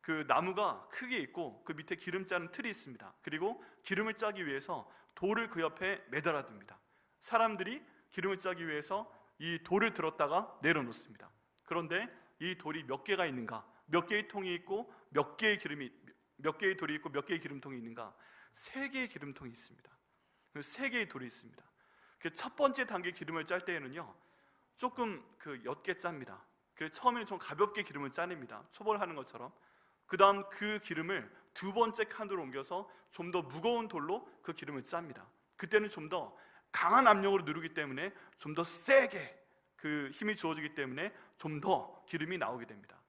그 나무가 크게 있고 그 밑에 기름 짜는 틀이 있습니다. 그리고 기름을 짜기 위해서 돌을 그 옆에 매달아 둡니다. 사람들이 기름을 짜기 위해서 이 돌을 들었다가 내려놓습니다. 그런데 이 돌이 몇 개가 있는가? 몇 개의 통이 있고 몇 개의 돌이 있고 몇 개의 기름통이 있는가? 3개의 기름통이 있습니다. 3개의 돌이 있습니다. 첫 번째 단계 기름을 짤 때에는요, 조금 옅게 짭니다. 그래서 처음에는 좀 가볍게 기름을 짜냅니다. 초벌하는 것처럼. 그 다음 그 기름을 두 번째 칸으로 옮겨서 좀 더 무거운 돌로 그 기름을 짭니다. 그때는 좀 더 강한 압력으로 누르기 때문에 좀 더 세게 그 힘이 주어지기 때문에 좀 더 기름이 나오게 됩니다.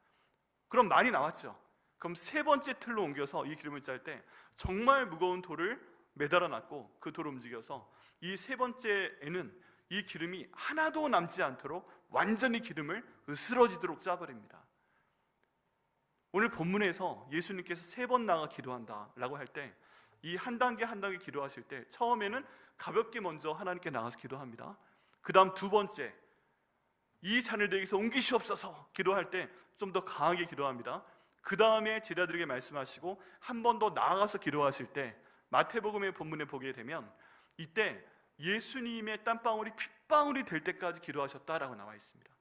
그럼 많이 나왔죠. 그럼 세 번째 틀로 옮겨서 이 기름을 짤 때 정말 무거운 돌을 매달아 놨고 그 돌을 움직여서 이 세 번째에는 이 기름이 하나도 남지 않도록 완전히 기름을 으스러지도록 짜버립니다. 오늘 본문에서 예수님께서 3번 나가 기도한다라고 할 때 이 한 단계 한 단계 기도하실 때 처음에는 가볍게 먼저 하나님께 나가서 기도합니다. 그 다음 두 번째, 이 잔을 내게서 옮기시옵소서 기도할 때 좀 더 강하게 기도합니다. 그 다음에 제자들에게 말씀하시고 한 번 더 나아가서 기도하실 때 마태복음의 본문에 보게 되면 이때 예수님의 땀방울이 핏방울이 될 때까지 기도하셨다라고 나와 있습니다.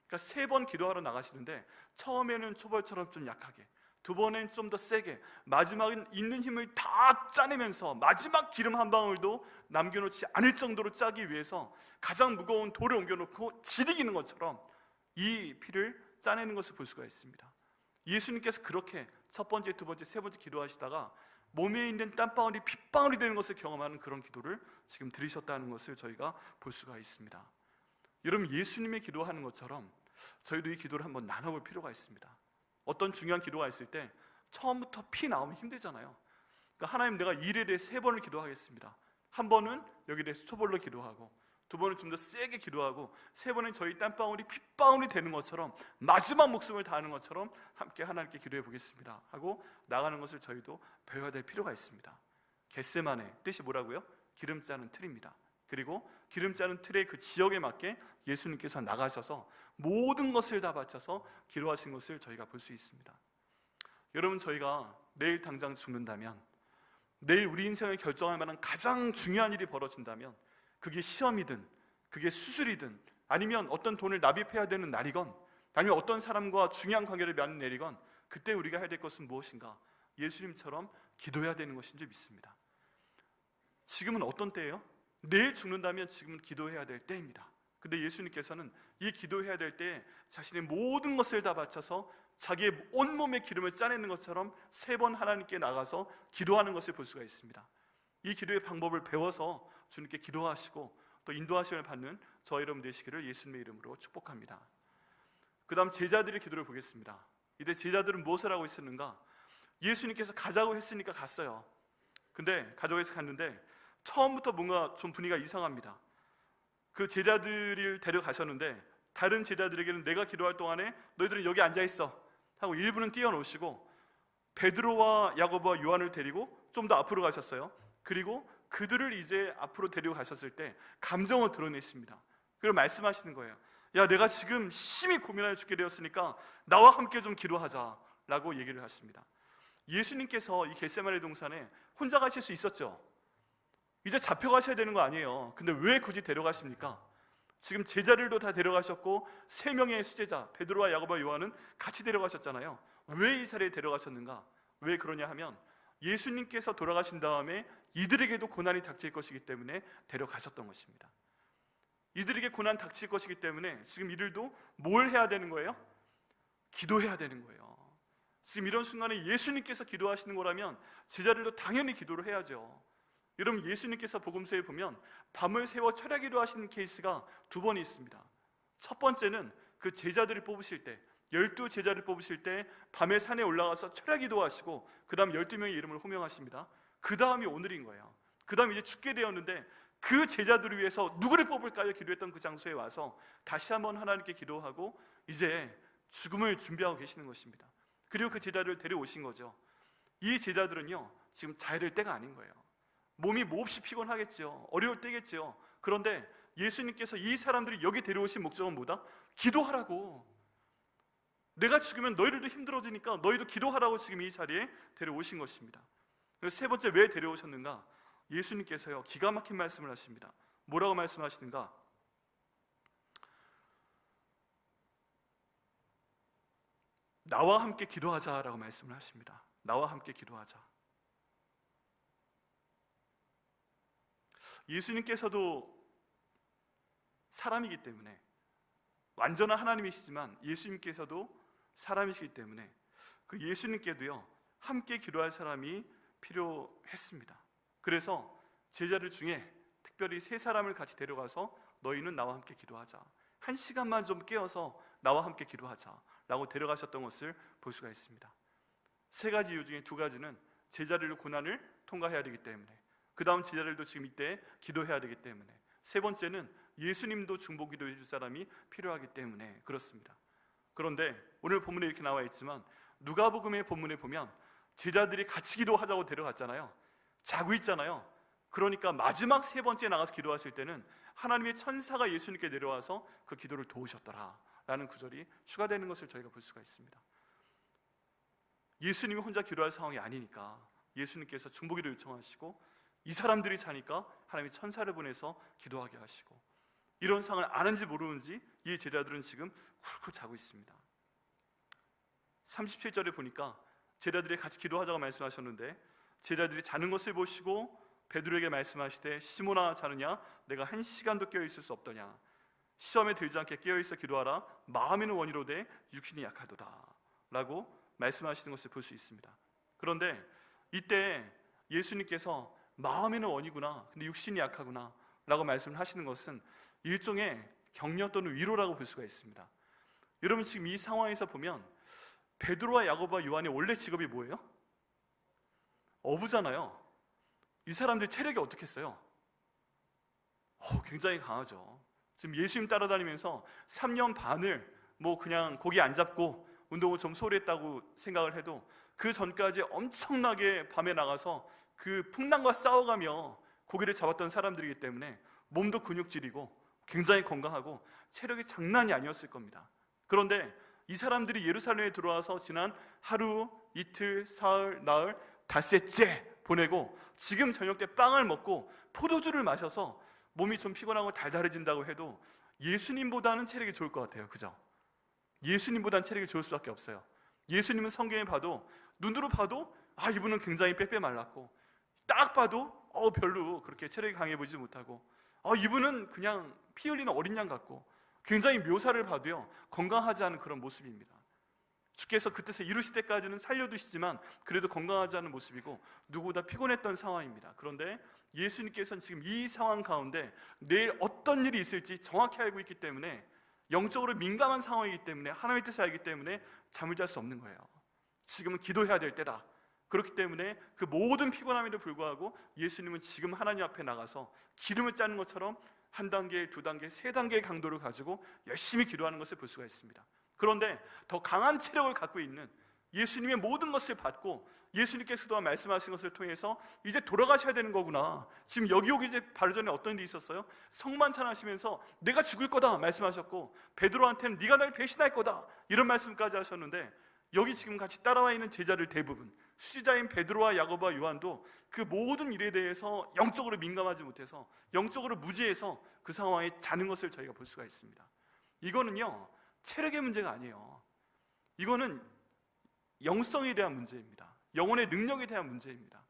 그러니까 3번 기도하러 나가시는데 처음에는 초벌처럼 좀 약하게, 두 번엔 좀 더 세게, 마지막엔 있는 힘을 다 짜내면서 마지막 기름 한 방울도 남겨놓지 않을 정도로 짜기 위해서 가장 무거운 돌을 옮겨놓고 지리기는 것처럼 이 피를 짜내는 것을 볼 수가 있습니다. 예수님께서 그렇게 첫 번째, 두 번째, 세 번째 기도하시다가 몸에 있는 땀방울이 핏방울이 되는 것을 경험하는 그런 기도를 지금 들으셨다는 것을 저희가 볼 수가 있습니다. 여러분, 예수님의 기도하는 것처럼 저희도 이 기도를 한번 나눠볼 필요가 있습니다. 어떤 중요한 기도가 있을 때 처음부터 피 나오면 힘들잖아요. 그러니까 하나님, 내가 이 일에 대해 3번을 기도하겠습니다. 한 번은 여기에 대해서 초벌로 기도하고, 두 번은 좀 더 세게 기도하고, 세 번은 저희 땀방울이 핏방울이 되는 것처럼 마지막 목숨을 다하는 것처럼 함께 하나님께 기도해 보겠습니다 하고 나가는 것을 저희도 배워야 될 필요가 있습니다. 겟세마네 뜻이 뭐라고요? 기름 짜는 틀입니다. 그리고 기름 짜는 틀의 그 지역에 맞게 예수님께서 나가셔서 모든 것을 다 바쳐서 기도하신 것을 저희가 볼 수 있습니다. 여러분, 저희가 내일 당장 죽는다면, 내일 우리 인생을 결정할 만한 가장 중요한 일이 벌어진다면, 그게 시험이든 그게 수술이든 아니면 어떤 돈을 납입해야 되는 날이건 아니면 어떤 사람과 중요한 관계를 맺는 날이건, 그때 우리가 해야 될 것은 무엇인가? 예수님처럼 기도해야 되는 것인 줄 믿습니다. 지금은 어떤 때예요? 내일 죽는다면 지금은 기도해야 될 때입니다. 근데 예수님께서는 이 기도해야 될 때에 자신의 모든 것을 다 바쳐서 자기의 온몸에 기름을 짜내는 것처럼 3번 하나님께 나가서 기도하는 것을 볼 수가 있습니다. 이 기도의 방법을 배워서 주님께 기도하시고 또 인도하심을 받는 저 여러분 되시기를 예수님의 이름으로 축복합니다. 그 다음 제자들의 기도를 보겠습니다. 이때 제자들은 무엇을 하고 있었는가? 예수님께서 가자고 했으니까 갔어요. 근데 가자고 해서 갔는데 처음부터 뭔가 좀 분위기가 이상합니다. 그 제자들을 데려가셨는데 다른 제자들에게는 내가 기도할 동안에 너희들은 여기 앉아있어 하고 일부는 띄워놓으시고 베드로와 야고보와 요한을 데리고 좀 더 앞으로 가셨어요. 그리고 그들을 이제 앞으로 데리고 가셨을 때 감정을 드러내십니다. 그리고 말씀하시는 거예요. 야, 내가 지금 심히 고민하여 죽게 되었으니까 나와 함께 좀 기도하자라고 얘기를 하십니다. 예수님께서 이 겟세마네 동산에 혼자 가실 수 있었죠. 이제 잡혀가셔야 되는 거 아니에요. 근데 왜 굳이 데려가십니까? 지금 제자들도 다 데려가셨고 3명의 수제자 베드로와 야고보와 요한은 같이 데려가셨잖아요. 왜 이 자리에 데려가셨는가? 왜 그러냐 하면 예수님께서 돌아가신 다음에 이들에게도 고난이 닥칠 것이기 때문에 데려가셨던 것입니다. 이들에게 고난 닥칠 것이기 때문에 지금 이들도 뭘 해야 되는 거예요? 기도해야 되는 거예요. 지금 이런 순간에 예수님께서 기도하시는 거라면 제자들도 당연히 기도를 해야죠. 여러분, 예수님께서 복음서에 보면 밤을 새워 철야기도 하시는 케이스가 2번이 있습니다. 첫 번째는 그 제자들을 뽑으실 때 12제자를 뽑으실 때 밤에 산에 올라가서 철야기도 하시고 그 다음 12명의 이름을 호명하십니다. 그 다음이 오늘인 거예요. 그 다음 이제 죽게 되었는데 그 제자들을 위해서 누구를 뽑을까요? 기도했던 그 장소에 와서 다시 한번 하나님께 기도하고 이제 죽음을 준비하고 계시는 것입니다. 그리고 그 제자들을 데려오신 거죠. 이 제자들은요 지금 잘 될 때가 아닌 거예요. 몸이 몹시 피곤하겠죠. 어려울 때겠죠. 그런데 예수님께서 이 사람들이 여기 데려오신 목적은 뭐다? 기도하라고. 내가 죽으면 너희들도 힘들어지니까 너희도 기도하라고 지금 이 자리에 데려오신 것입니다. 그래서 세 번째 왜 데려오셨는가? 예수님께서요 기가 막힌 말씀을 하십니다. 뭐라고 말씀하시는가? 나와 함께 기도하자라고 말씀을 하십니다. 나와 함께 기도하자. 예수님께서도 사람이기 때문에 완전한 하나님이시지만 예수님께서도 사람이시기 때문에 그 예수님께도요 함께 기도할 사람이 필요했습니다. 그래서 제자들 중에 특별히 3사람을 같이 데려가서 너희는 나와 함께 기도하자, 1시간만 좀 깨어서 나와 함께 기도하자 라고 데려가셨던 것을 볼 수가 있습니다. 3가지 이유 중에 2가지는 제자들의 고난을 통과해야 되기 때문에, 그 다음 제자들도 지금 이때 기도해야 되기 때문에, 3번째는 예수님도 중보기도 해줄 사람이 필요하기 때문에 그렇습니다. 그런데 오늘 본문에 이렇게 나와 있지만 누가복음의 본문에 보면 제자들이 같이 기도하자고 데려갔잖아요. 자고 있잖아요. 그러니까 마지막 3번째 나가서 기도하실 때는 하나님의 천사가 예수님께 내려와서 그 기도를 도우셨더라 라는 구절이 추가되는 것을 저희가 볼 수가 있습니다. 예수님이 혼자 기도할 상황이 아니니까 예수님께서 중보기도 요청하시고, 이 사람들이 자니까 하나님이 천사를 보내서 기도하게 하시고, 이런 상황을 아는지 모르는지 이 제자들은 지금 훌훌 자고 있습니다. 37절에 보니까 제자들이 같이 기도하자고 말씀하셨는데 제자들이 자는 것을 보시고 베드로에게 말씀하시되 시몬아 자느냐? 내가 1시간도 깨어있을 수 없더냐? 시험에 들지 않게 깨어있어 기도하라. 마음에는 원이로되 육신이 약하도다 라고 말씀하시는 것을 볼 수 있습니다. 그런데 이때 예수님께서 마음에는 원이구나, 근데 육신이 약하구나 라고 말씀을 하시는 것은 일종의 격려 또는 위로라고 볼 수가 있습니다. 여러분, 지금 이 상황에서 보면 베드로와 야고보와 요한의 원래 직업이 뭐예요? 어부잖아요. 이 사람들 체력이 어떻겠어요? 굉장히 강하죠. 지금 예수님 따라다니면서 3년 반을 뭐 그냥 고기 안 잡고 운동을 좀 소홀히 했다고 생각을 해도 그 전까지 엄청나게 밤에 나가서 그 풍랑과 싸워가며 고기를 잡았던 사람들이기 때문에 몸도 근육질이고 굉장히 건강하고 체력이 장난이 아니었을 겁니다. 그런데 이 사람들이 예루살렘에 들어와서 지난 하루, 이틀, 사흘, 나흘, 닷새째 보내고 지금 저녁 때 빵을 먹고 포도주를 마셔서 몸이 좀 피곤하고 달달해진다고 해도 예수님보다는 체력이 좋을 것 같아요. 그죠? 예수님보다는 체력이 좋을 수밖에 없어요. 예수님은 성경에 봐도, 눈으로 봐도 이분은 굉장히 빼빼 말랐고, 딱 봐도 별로 그렇게 체력이 강해 보이지 못하고, 이분은 그냥 피 흘리는 어린 양 같고, 굉장히 묘사를 봐도요 건강하지 않은 그런 모습입니다. 주께서 그 뜻을 이루실 때까지는 살려두시지만 그래도 건강하지 않은 모습이고 누구보다 피곤했던 상황입니다. 그런데 예수님께서는 지금 이 상황 가운데 내일 어떤 일이 있을지 정확히 알고 있기 때문에, 영적으로 민감한 상황이기 때문에, 하나님의 뜻을 알기 때문에 잠을 잘 수 없는 거예요. 지금은 기도해야 될 때다. 그렇기 때문에 그 모든 피곤함에도 불구하고 예수님은 지금 하나님 앞에 나가서 기름을 짜는 것처럼 한 단계, 두 단계, 세 단계의 강도를 가지고 열심히 기도하는 것을 볼 수가 있습니다. 그런데 더 강한 체력을 갖고 있는, 예수님의 모든 것을 받고 예수님께서 그동안 말씀하신 것을 통해서 이제 돌아가셔야 되는 거구나, 지금 여기 오기 바로 전에 어떤 일이 있었어요? 성만찬하시면서 내가 죽을 거다 말씀하셨고, 베드로한테는 네가 날 배신할 거다 이런 말씀까지 하셨는데, 여기 지금 같이 따라와 있는 제자들 대부분, 수지자인 베드로와 야고보와 요한도 그 모든 일에 대해서 영적으로 민감하지 못해서, 영적으로 무지해서 그 상황에 자는 것을 저희가 볼 수가 있습니다. 이거는요, 체력의 문제가 아니에요. 이거는 영성에 대한 문제입니다. 영혼의 능력에 대한 문제입니다.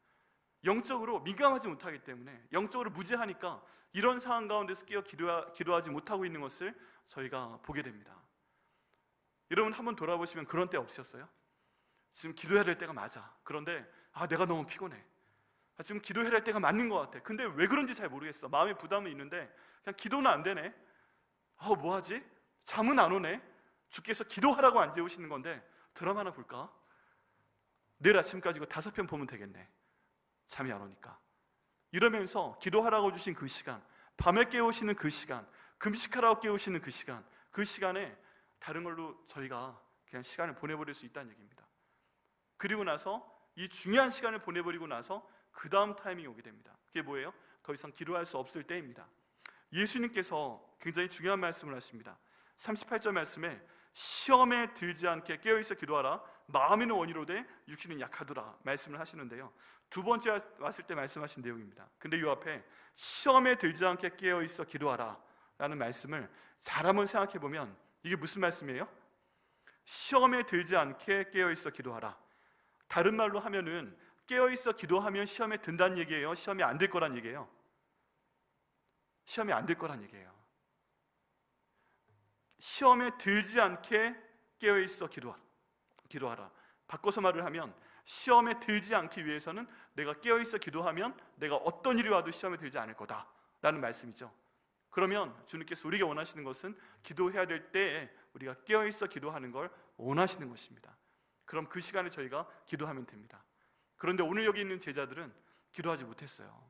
영적으로 민감하지 못하기 때문에, 영적으로 무지하니까 이런 상황 가운데서 깨어 기도하지 못하고 있는 것을 저희가 보게 됩니다. 여러분 한번 돌아보시면 그런 때 없으셨어요? 지금 기도해야 될 때가 맞아. 그런데 내가 너무 피곤해. 지금 기도해야 될 때가 맞는 것 같아. 근데 왜 그런지 잘 모르겠어. 마음에 부담은 있는데 그냥 기도는 안 되네. 뭐하지? 잠은 안 오네. 주께서 기도하라고 안 재우시는 건데 드라마 하나 볼까? 내일 아침까지 이거 5편 보면 되겠네. 잠이 안 오니까. 이러면서 기도하라고 주신 그 시간, 밤에 깨우시는 그 시간, 금식하라고 깨우시는 그 시간, 그 시간에 다른 걸로 저희가 그냥 시간을 보내버릴 수 있다는 얘기입니다. 그리고 나서 이 중요한 시간을 보내버리고 나서 그 다음 타이밍이 오게 됩니다. 그게 뭐예요? 더 이상 기도할 수 없을 때입니다. 예수님께서 굉장히 중요한 말씀을 하십니다. 38절 말씀에 시험에 들지 않게 깨어있어 기도하라, 마음에는 원이로되 육신은 약하더라 말씀을 하시는데요, 두 번째 왔을 때 말씀하신 내용입니다. 근데 이 앞에 시험에 들지 않게 깨어있어 기도하라 라는 말씀을 잘 한번 생각해 보면 이게 무슨 말씀이에요? 시험에 들지 않게 깨어있어 기도하라. 다른 말로 하면은 깨어있어 기도하면 시험에 든다는 얘기예요? 시험이 안 들 거란 얘기예요? 시험이 안 들 거란 얘기예요. 시험에 들지 않게 깨어있어 기도하라. 바꿔서 말을 하면 시험에 들지 않기 위해서는 내가 깨어있어 기도하면 내가 어떤 일이 와도 시험에 들지 않을 거다라는 말씀이죠. 그러면 주님께서 우리가 원하시는 것은 기도해야 될 때에 우리가 깨어있어 기도하는 걸 원하시는 것입니다. 그럼 그 시간에 저희가 기도하면 됩니다. 그런데 오늘 여기 있는 제자들은 기도하지 못했어요.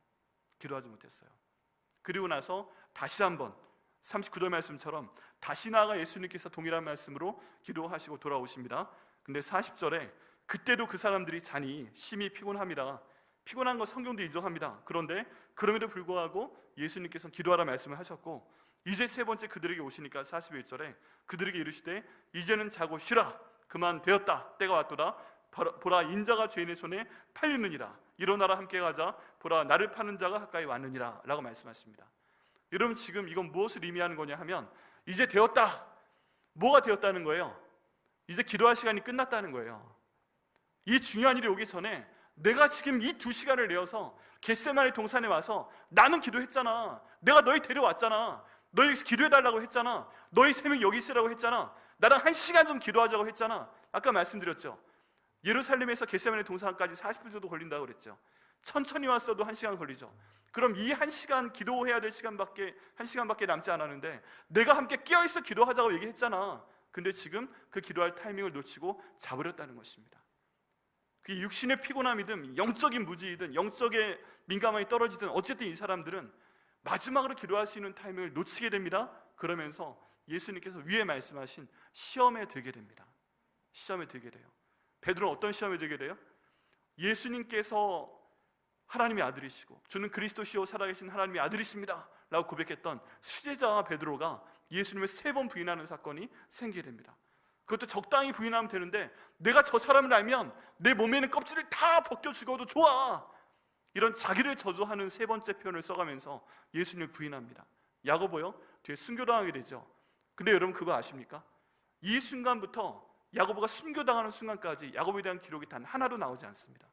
그리고 나서 다시 한번 39절 말씀처럼 다시 나아가 예수님께서 동일한 말씀으로 기도하시고 돌아오십니다. 근데 40절에 그때도 그 사람들이 자니 심히 피곤함이라. 피곤한 거 성경도 인정합니다. 그런데 그럼에도 불구하고 예수님께서는 기도하라 말씀을 하셨고, 이제 세 번째 그들에게 오시니까 41절에 그들에게 이르시되 이제는 자고 쉬라. 그만 되었다. 때가 왔도다. 보라 인자가 죄인의 손에 팔리느니라. 일어나라 함께 가자. 보라 나를 파는 자가 가까이 왔느니라 라고 말씀하십니다. 여러분 지금 이건 무엇을 의미하는 거냐 하면 이제 되었다. 뭐가 되었다는 거예요? 이제 기도할 시간이 끝났다는 거예요. 이 중요한 일이 오기 전에 내가 지금 이 2시간을 내어서 겟세마네 동산에 와서 나는 기도했잖아. 내가 너희 데려왔잖아. 너희 기도해달라고 했잖아. 너희 3명 여기 있으라고 했잖아. 나랑 1시간 좀 기도하자고 했잖아. 아까 말씀드렸죠. 예루살렘에서 겟세마네 동산까지 40분 정도 걸린다고 그랬죠. 천천히 왔어도 1시간 걸리죠. 그럼 이 1시간 기도해야 될 시간밖에 1시간밖에 남지 않았는데 내가 함께 깨어있어 기도하자고 얘기했잖아. 근데 지금 그 기도할 타이밍을 놓치고 자버렸다는 것입니다. 그 육신의 피곤함이든 영적인 무지이든 영적의 민감함이 떨어지든 어쨌든 이 사람들은 마지막으로 기도할 수 있는 타이밍을 놓치게 됩니다. 그러면서 예수님께서 위에 말씀하신 시험에 들게 됩니다. 시험에 들게 돼요. 베드로는 어떤 시험에 들게 돼요? 예수님께서 하나님의 아들이시고 주는 그리스도시요 살아계신 하나님의 아들이십니다 라고 고백했던 수제자 베드로가 예수님을 3번 부인하는 사건이 생기게 됩니다. 그것도 적당히 부인하면 되는데 내가 저 사람을 알면 내 몸에 있는 껍질을 다 벗겨 죽어도 좋아, 이런 자기를 저주하는 3번째 표현을 써가면서 예수님을 부인합니다. 야고보요 뒤에 순교당하게 되죠. 근데 여러분 그거 아십니까? 이 순간부터 야고보가 순교당하는 순간까지 야고보에 대한 기록이 단 하나도 나오지 않습니다.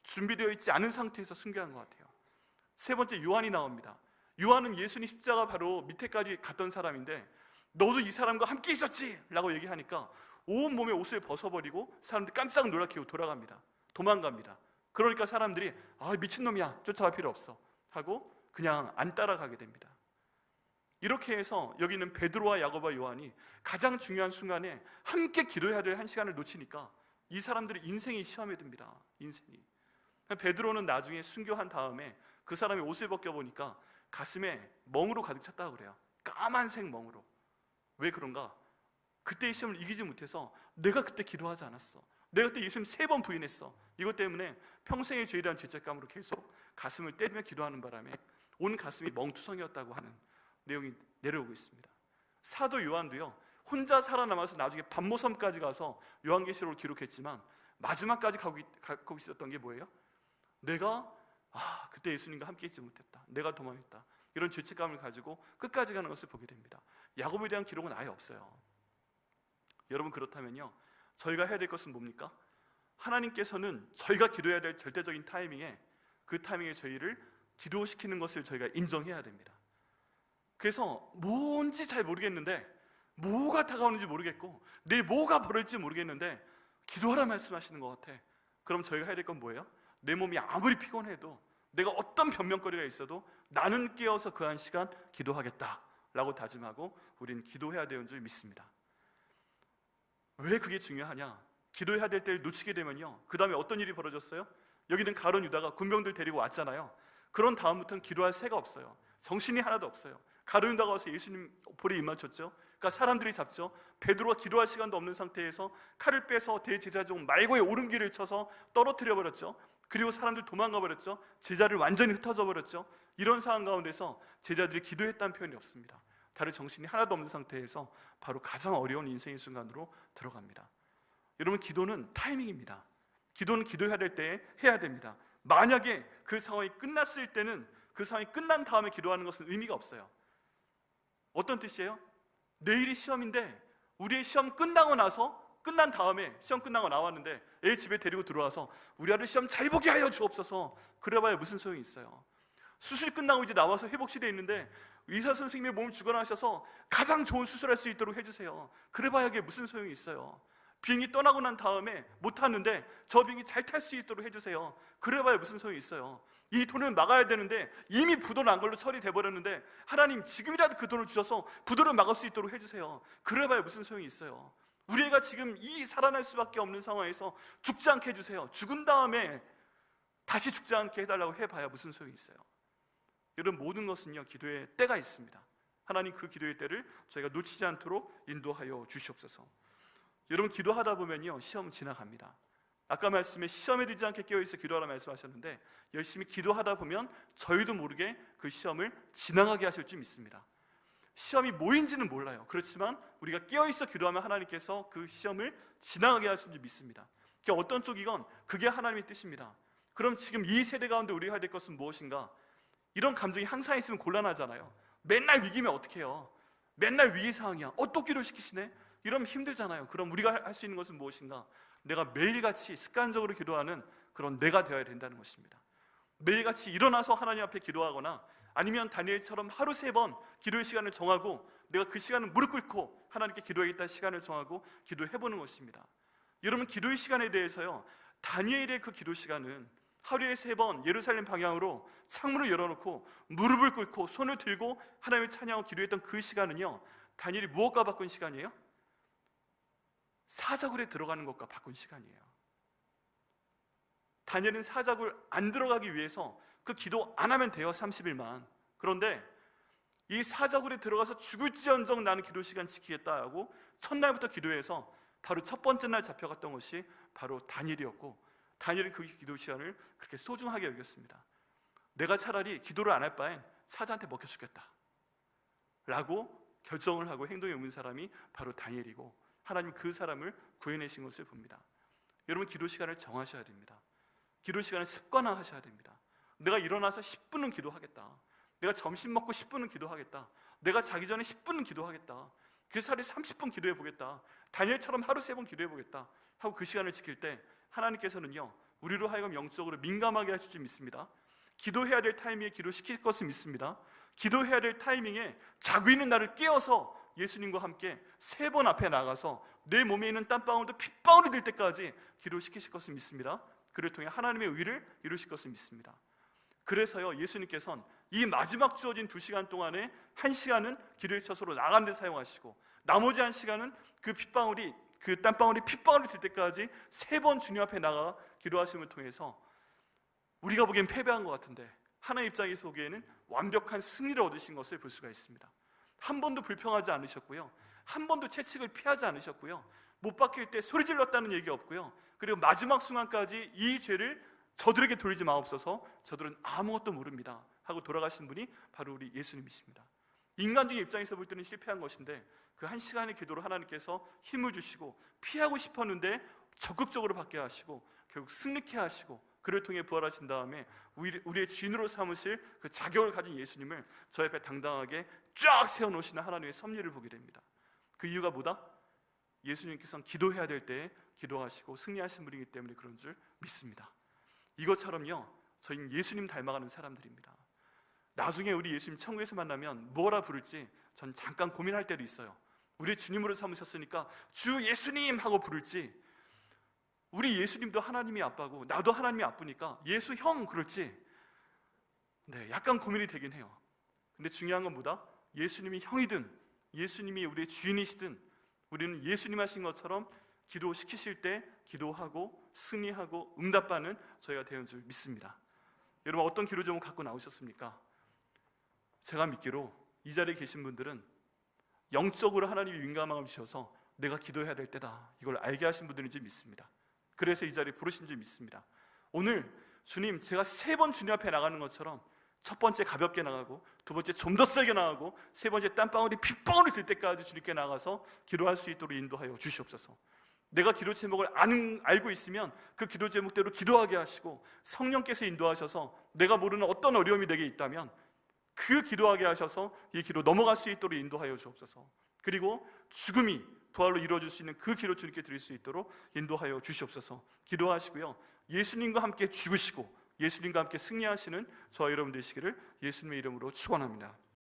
준비되어 있지 않은 상태에서 순교한 것 같아요. 3번째 요한이 나옵니다. 요한은 예수님 십자가 바로 밑에까지 갔던 사람인데 너도 이 사람과 함께 있었지? 라고 얘기하니까 온몸에 옷을 벗어버리고 사람들이 깜짝 놀라키고 돌아갑니다. 도망갑니다. 그러니까 사람들이 미친놈이야, 쫓아갈 필요 없어 하고 그냥 안 따라가게 됩니다. 이렇게 해서 여기 있는 베드로와 야고보와 요한이 가장 중요한 순간에 함께 기도해야 될 한 시간을 놓치니까 이 사람들의 인생이 시험에 듭니다. 인생이. 베드로는 나중에 순교한 다음에 그 사람이 옷을 벗겨보니까 가슴에 멍으로 가득 찼다고 그래요. 까만색 멍으로. 왜 그런가? 그때의 시험을 이기지 못해서 내가 그때 기도하지 않았어, 내가 그때 예수님 3번 부인했어, 이것 때문에 평생의 죄라는 죄책감으로 계속 가슴을 때리며 기도하는 바람에 온 가슴이 멍투성이었다고 하는 내용이 내려오고 있습니다. 사도 요한도요, 혼자 살아남아서 나중에 반모섬까지 가서 요한계시록을 기록했지만 마지막까지 갖고 있었던 게 뭐예요? 내가 그때 예수님과 함께 있지 못했다, 내가 도망했다, 이런 죄책감을 가지고 끝까지 가는 것을 보게 됩니다. 야고보에 대한 기록은 아예 없어요. 여러분, 그렇다면요, 저희가 해야 될 것은 뭡니까? 하나님께서는 저희가 기도해야 될 절대적인 타이밍에, 그 타이밍에 저희를 기도시키는 것을 저희가 인정해야 됩니다. 그래서 뭔지 잘 모르겠는데, 뭐가 다가오는지 모르겠고 내일 뭐가 벌어질지 모르겠는데 기도하라 말씀하시는 것 같아. 그럼 저희가 해야 될 건 뭐예요? 내 몸이 아무리 피곤해도, 내가 어떤 변명거리가 있어도 나는 깨어서 그 한 시간 기도하겠다 라고 다짐하고 우리는 기도해야 되는 줄 믿습니다. 왜 그게 중요하냐? 기도해야 될 때를 놓치게 되면요, 그 다음에 어떤 일이 벌어졌어요? 여기는 가룟 유다가 군병들 데리고 왔잖아요. 그런 다음부터는 기도할 새가 없어요. 정신이 하나도 없어요. 가룟 유다가 와서 예수님 볼에 입맞췄죠. 그러니까 사람들이 잡죠. 베드로가 기도할 시간도 없는 상태에서 칼을 빼서 대제사장 말고의 오른길을 쳐서 떨어뜨려 버렸죠. 그리고 사람들 도망가 버렸죠. 제자를 완전히 흩어져 버렸죠. 이런 상황 가운데서 제자들이 기도했다는 표현이 없습니다. 다른 정신이 하나도 없는 상태에서 바로 가장 어려운 인생의 순간으로 들어갑니다. 여러분, 기도는 타이밍입니다. 기도는 기도해야 될 때에 해야 됩니다. 만약에 그 상황이 끝났을 때는, 그 상황이 끝난 다음에 기도하는 것은 의미가 없어요. 어떤 뜻이에요? 내일이 시험인데 우리의 시험 끝나고 나서, 끝난 다음에 시험 끝나고 나왔는데 애 집에 데리고 들어와서 우리 아들 시험 잘 보게 하여 주옵소서, 그래봐야 무슨 소용이 있어요. 수술 끝나고 이제 나와서 회복실에 있는데 의사 선생님의 몸을 주관하셔서 가장 좋은 수술할 수 있도록 해주세요, 그래봐야 이게 무슨 소용이 있어요. 비행기 떠나고 난 다음에 못 탔는데 저 비행기 잘 탈 수 있도록 해주세요, 그래봐야 무슨 소용이 있어요. 이 돈을 막아야 되는데 이미 부도 난 걸로 처리돼 버렸는데 하나님 지금이라도 그 돈을 주셔서 부도를 막을 수 있도록 해주세요, 그래봐야 무슨 소용이 있어요. 우리 애가 지금 이 살아날 수밖에 없는 상황에서 죽지 않게 해주세요, 죽은 다음에 다시 죽지 않게 해달라고 해봐야 무슨 소용이 있어요. 이런 모든 것은요, 기도의 때가 있습니다. 하나님 그 기도의 때를 저희가 놓치지 않도록 인도하여 주시옵소서. 여러분, 기도하다 보면요, 시험 지나갑니다. 아까 말씀에 시험에 들지 않게 깨어있어 기도하라 말씀하셨는데, 열심히 기도하다 보면 저희도 모르게 그 시험을 지나가게 하실 줄 믿습니다. 시험이 뭐인지는 몰라요. 그렇지만 우리가 깨어있어 기도하면 하나님께서 그 시험을 지나가게 하실 줄 믿습니다. 그게 어떤 쪽이건 그게 하나님의 뜻입니다. 그럼 지금 이 세대 가운데 우리가 해야 될 것은 무엇인가? 이런 감정이 항상 있으면 곤란하잖아요. 맨날 위기면 어떻게 해요? 맨날 위기 상황이야, 또 기도를 시키시네? 이러면 힘들잖아요. 그럼 우리가 할 수 있는 것은 무엇인가? 내가 매일같이 습관적으로 기도하는 그런 내가 되어야 된다는 것입니다. 매일같이 일어나서 하나님 앞에 기도하거나, 아니면 다니엘처럼 하루 3번 기도의 시간을 정하고 내가 그 시간을 무릎 꿇고 하나님께 기도하겠다는 시간을 정하고 기도해보는 것입니다. 여러분, 기도의 시간에 대해서요, 다니엘의 그 기도 시간은 하루에 3번 예루살렘 방향으로 창문을 열어놓고 무릎을 꿇고 손을 들고 하나님을 찬양하고 기도했던 그 시간은요, 다니엘이 무엇과 바꾼 시간이에요? 사자굴에 들어가는 것과 바꾼 시간이에요. 다니엘은 사자굴 안 들어가기 위해서 그 기도 안 하면 돼요, 30일만. 그런데 이 사자굴에 들어가서 죽을지언정 나는 기도 시간 지키겠다 하고 첫날부터 기도해서 바로 첫 번째 날 잡혀갔던 것이 바로 다니엘이었고, 다니엘은 그 기도 시간을 그렇게 소중하게 여겼습니다. 내가 차라리 기도를 안 할 바엔 사자한테 먹혀 죽겠다 라고 결정을 하고 행동에 옮긴 사람이 바로 다니엘이고, 하나님 그 사람을 구해내신 것을 봅니다. 여러분, 기도 시간을 정하셔야 됩니다. 기도 시간을 습관화하셔야 됩니다. 내가 일어나서 10분은 기도하겠다, 내가 점심 먹고 10분은 기도하겠다, 내가 자기 전에 10분은 기도하겠다, 그래서 하루에 30분 기도해 보겠다, 다니엘처럼 하루 3번 기도해 보겠다 하고 그 시간을 지킬 때 하나님께서는요, 우리로 하여금 영적으로 민감하게 하실 줄 믿습니다. 기도해야 될 타이밍에 기도시킬 것을 믿습니다. 기도해야 될 타이밍에 자고 있는 나를 깨워서 예수님과 함께 3번 앞에 나가서 내 몸에 있는 땀방울도 핏방울이 될 때까지 기도시키실 것을 믿습니다. 그를 통해 하나님의 의를 이루실 것을 믿습니다. 그래서요, 예수님께서는 이 마지막 주어진 2시간 동안에 1시간은 기도의 처소로 나간 데 사용하시고, 나머지 1시간은 그 땀방울이 핏방울이 될 때까지 3번 주님 앞에 나가 기도하심을 통해서 우리가 보기엔 패배한 것 같은데 하나님 입장에서 보기에는 완벽한 승리를 얻으신 것을 볼 수가 있습니다. 한 번도 불평하지 않으셨고요, 한 번도 채찍을 피하지 않으셨고요, 못 박힐 때 소리 질렀다는 얘기 없고요, 그리고 마지막 순간까지 이 죄를 저들에게 돌리지 마옵소서, 저들은 아무것도 모릅니다 하고 돌아가신 분이 바로 우리 예수님이십니다. 인간적인 입장에서 볼 때는 실패한 것인데 그 1시간의 기도로 하나님께서 힘을 주시고, 피하고 싶었는데 적극적으로 받게 하시고 결국 승리케 하시고, 그를 통해 부활하신 다음에 우리의 주인으로 삼으실 그 자격을 가진 예수님을 저 옆에 당당하게 쫙 세워놓으시는 하나님의 섭리를 보게 됩니다. 그 이유가 뭐다? 예수님께서는 기도해야 될 때에 기도하시고 승리하신 분이기 때문에 그런 줄 믿습니다. 이것처럼요, 저희는 예수님 닮아가는 사람들입니다. 나중에 우리 예수님 천국에서 만나면 뭐라 부를지 전 잠깐 고민할 때도 있어요. 우리 주님으로 삼으셨으니까 주 예수님 하고 부를지, 우리 예수님도 하나님이 아빠고 나도 하나님이 아프니까 예수 형 그럴지, 약간 고민이 되긴 해요. 근데 중요한 건 뭐다? 예수님이 형이든 예수님이 우리의 주인이시든 우리는 예수님 하신 것처럼 기도시키실 때 기도하고 승리하고 응답받는 저희가 되는 줄 믿습니다. 여러분, 어떤 기도 제목 갖고 나오셨습니까? 제가 믿기로 이 자리에 계신 분들은 영적으로 하나님이 민감함을 주셔서 내가 기도해야 될 때다, 이걸 알게 하신 분들인 줄 믿습니다. 그래서 이 자리에 부르신 줄 믿습니다. 오늘 주님, 제가 3번 주님 앞에 나가는 것처럼 첫 번째 가볍게 나가고, 두 번째 좀 더 세게 나가고, 세 번째 땀방울이 핏방울이 될 때까지 주님께 나가서 기도할 수 있도록 인도하여 주시옵소서. 내가 기도 제목을 알고 있으면 그 기도 제목대로 기도하게 하시고, 성령께서 인도하셔서 내가 모르는 어떤 어려움이 내게 있다면 그 기도하게 하셔서 이 기도 넘어갈 수 있도록 인도하여 주옵소서. 그리고 죽음이 부활로 이루어질 수 있는 그 기도 주님께 드릴 수 있도록 인도하여 주시옵소서. 기도하시고요, 예수님과 함께 죽으시고 예수님과 함께 승리하시는 저와 여러분 되시기를 예수님의 이름으로 축원합니다.